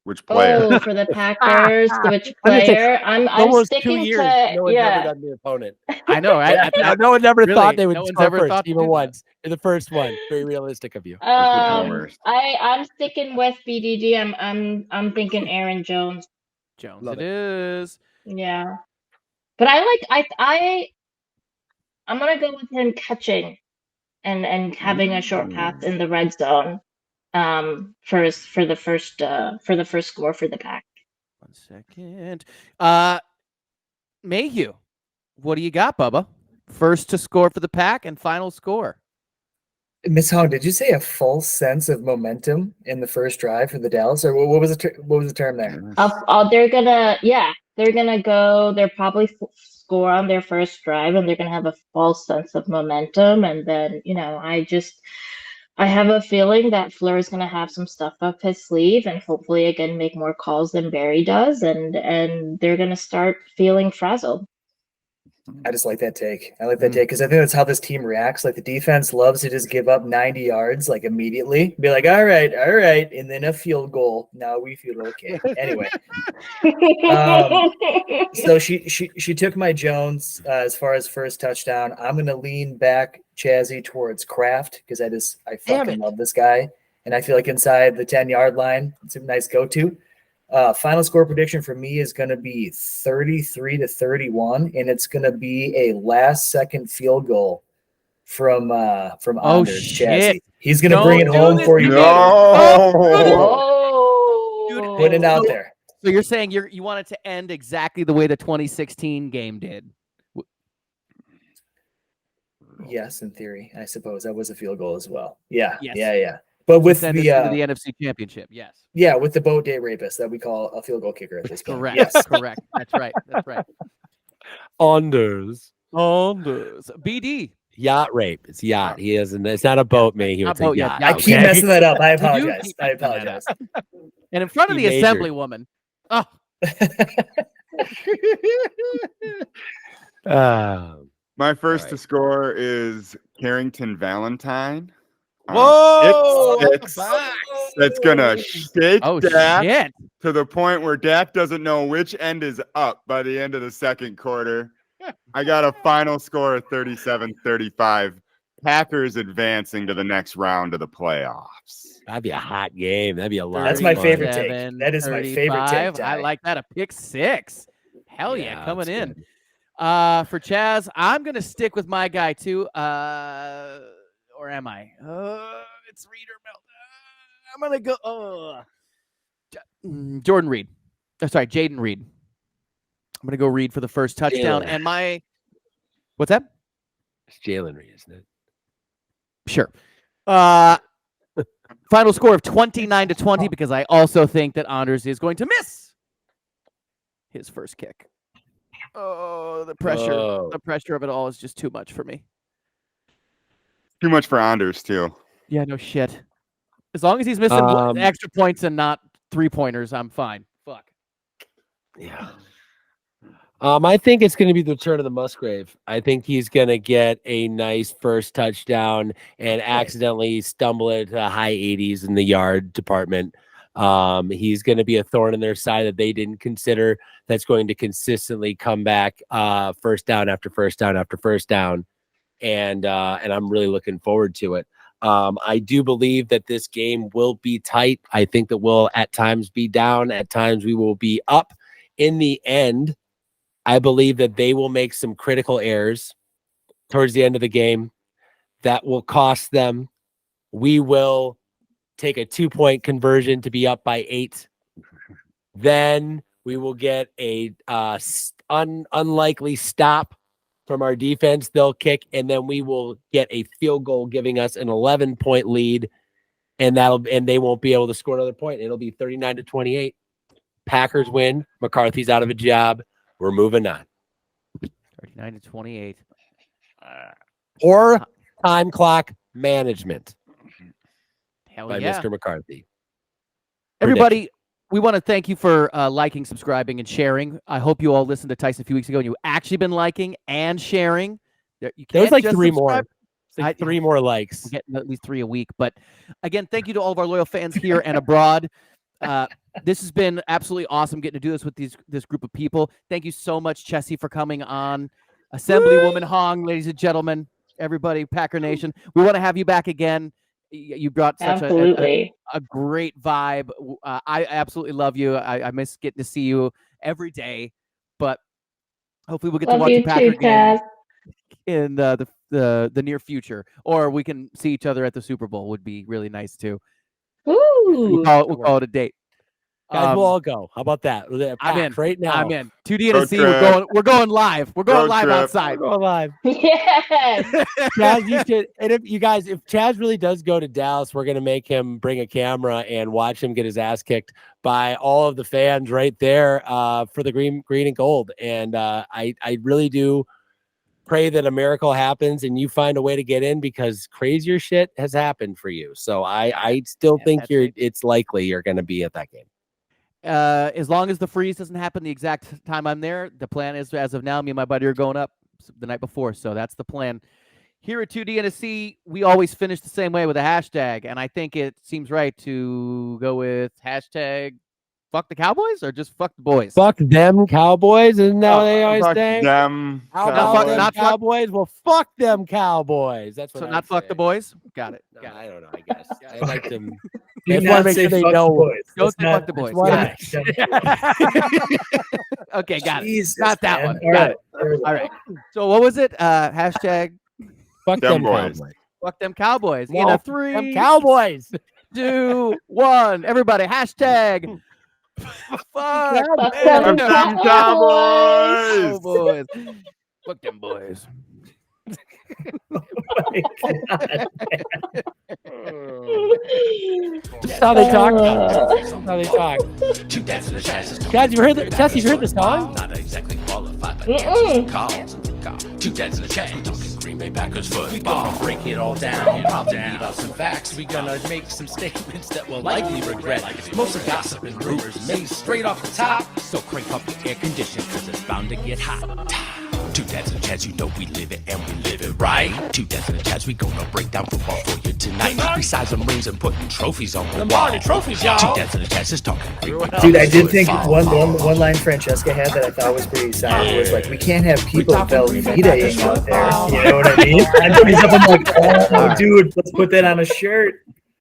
Which player? Oh, for the Packers, which player? I'm Almost 2 sticking years. to No one's ever done the opponent. I know, right? No one ever Really, thought they would no one's score ever first, thought to even do that. once. You're the first one. Very realistic of you. worst. I'm sticking with BDG. I'm thinking Aaron Jones. Jones, Love it is. Yeah, but I'm gonna go with him catching and having a short pass in the red zone. For the first score for the Pack. 1 second. Mayhew, what do you got, Bubba? First to score for the Pack and final score. Miss Hong, did you say a false sense of momentum in the first drive for the Dallas, or what was the term there? They're gonna go. They'll probably score on their first drive, and they're gonna have a false sense of momentum, and then I have a feeling that Fleur is gonna have some stuff up his sleeve, and hopefully again make more calls than Barry does, and they're gonna start feeling frazzled. I just like that take. I like that take because I think that's how this team reacts. Like the defense loves to just give up 90 yards like immediately, be like, all right, and then a field goal. Now we feel okay. Anyway, so she took my Jones as far as first touchdown. I'm gonna lean back Chazzy towards Kraft because I fucking love this guy, and I feel like inside the 10-yard line, it's a nice go-to. Final score prediction for me is going to be 33-31, and it's going to be a last-second field goal from Anders Chazzy. He's going to bring it home for you. Oh, Put it out there. So you're saying you want it to end exactly the way the 2016 game did? Yes, in theory, I suppose that was a field goal as well. Yeah, Yes. yeah. But with Send the us into the NFC Championship, yes. yeah, with the boat day rapist that we call a field goal kicker at this point. Correct. Yes. Correct. That's right. Anders. BD. Yacht rape. It's yacht. He isn't. It's not a boat, Mayhew. It's a boat, yacht. yeah. I keep messing that up. I apologize. keep I messing that apologize. And in front of He the majored. Assemblywoman. Oh. My first All to right. score is Carrington Valentine. Whoa! That's gonna shake Oh, Dak shit. to the point where Dak doesn't know which end is up by the end of the second quarter. I got a final score of 37-35. Packers advancing to the next round of the playoffs. That'd be a hot game. That'd be a lot. That's of my fun. favorite take. That is my favorite take, 35. I Ty. like that. A pick six. Hell yeah, coming that's in. good. For Chaz, I'm gonna stick with my guy too. Or am I? It's Reed or Mel. I'm gonna go. Jordan Reed. Oh, sorry, Jaden Reed. I'm gonna go Reed for the first touchdown. Jalen. And my, what's that? It's Jalen Reed, isn't it? Sure. Final score of 29-20 because I also think that Anders is going to miss his first kick. Oh, the pressure. Oh. The pressure of it all is just too much for me. Too much for Anders, too. Yeah, no shit. As long as he's missing extra points and not 3-pointers, I'm fine. Fuck. Yeah. I think it's going to be the return of the Musgrave. I think he's going to get a nice first touchdown and accidentally stumble into the high 80s in the yard department. He's going to be a thorn in their side that they didn't consider. That's going to consistently come back first down after first down after first down. And I'm really looking forward to it. I do believe that this game will be tight. I think that we'll at times be down. At times we will be up. In the end, I believe that they will make some critical errors towards the end of the game that will cost them. We will take a 2-point conversion to be up by 8. Then we will get a unlikely stop from our defense. They'll kick, and then we will get a field goal giving us an 11-point lead, and they won't be able to score another point. It'll be 39-28. Packers win. McCarthy's out of a job. We're moving on. 39-28. Or time clock management Hell by yeah. Mr. McCarthy. Everybody, we want to thank you for liking, subscribing, and sharing. I hope you all listened to Tyson a few weeks ago and you actually been liking and sharing. There was like 3 more. It's like 3 more We're likes. getting at least 3 a week. But again, thank you to all of our loyal fans here and abroad. This has been absolutely awesome getting to do this with this group of people. Thank you so much, Chessie, for coming on. Assemblywoman Hong, ladies and gentlemen, everybody, Packer Nation. We want to have you back again. You brought such a great vibe. I absolutely love you. I miss getting to see you every day, but hopefully we'll get to watch you Packer again in the near future, or we can see each other at the Super Bowl. Would be really nice too. Ooh. We'll call it a date. Guys, we'll all go. How about that? I'm in right now. I'm in. 2D and a C. We're going live. We're going live outside. We're going live. Yes. Chaz, you should. And if Chaz really does go to Dallas, we're gonna make him bring a camera and watch him get his ass kicked by all of the fans right there for the green and gold. And I really do pray that a miracle happens and you find a way to get in, because crazier shit has happened for you. So I still think it's likely you're gonna be at that game. As long as the freeze doesn't happen the exact time I'm there, the plan is, as of now, me and my buddy are going up the night before. So that's the plan. Here at 2D and a C, we always finish the same way with a hashtag. And I think it seems right to go with hashtag fuck the Cowboys, or just fuck the boys. Fuck them Cowboys, isn't that what they always fuck say? Them How about them Cowboys? Well, fuck them Cowboys. That's what. So I not would fuck say. the boys. Got it. No, I don't know. I guess I like them. Do I not want to make say sure they fuck know. the boys. Don't That's say not- fuck the boys. Yeah. Okay, got Jesus, it. Not that man. one. All Got right. it. All right. So what was it? Hashtag Fuck Them them boys. Cowboys. fuck them Cowboys. No, In a them 3, Cowboys. 2, 1. Everybody, hashtag fuck Fuck them them Cowboys. Cowboys. Fuck them boys. That's how they talk. That's how they talk. Two dads and a Chaz talking Guys, you heard the Green Bay Chaz, you Packers heard the song? Not exactly qualified, but answers the call. Two dads and a Chaz talking Green Bay Packers football. We gonna break it all down. I'll leave out some facts. We gonna make some statements that we'll likely regret. Most of gossip and rumors made straight off the top. So crank up the air conditioner, cause it's bound to get hot. Two dads and a Chaz, you know we live it and we live it right. Two dads and a Chaz, we gonna break down football for you tonight. Besides them rings and putting trophies on the wall. Trophies, y'all. Two dads and a Chaz is talking Green Bay Dude, I did think football. one line Francesca had that I thought was pretty exciting was like, we can't have people Velveeta out there. You know what I mean? I put these up, I'm like, oh, dude, let's put that on a shirt.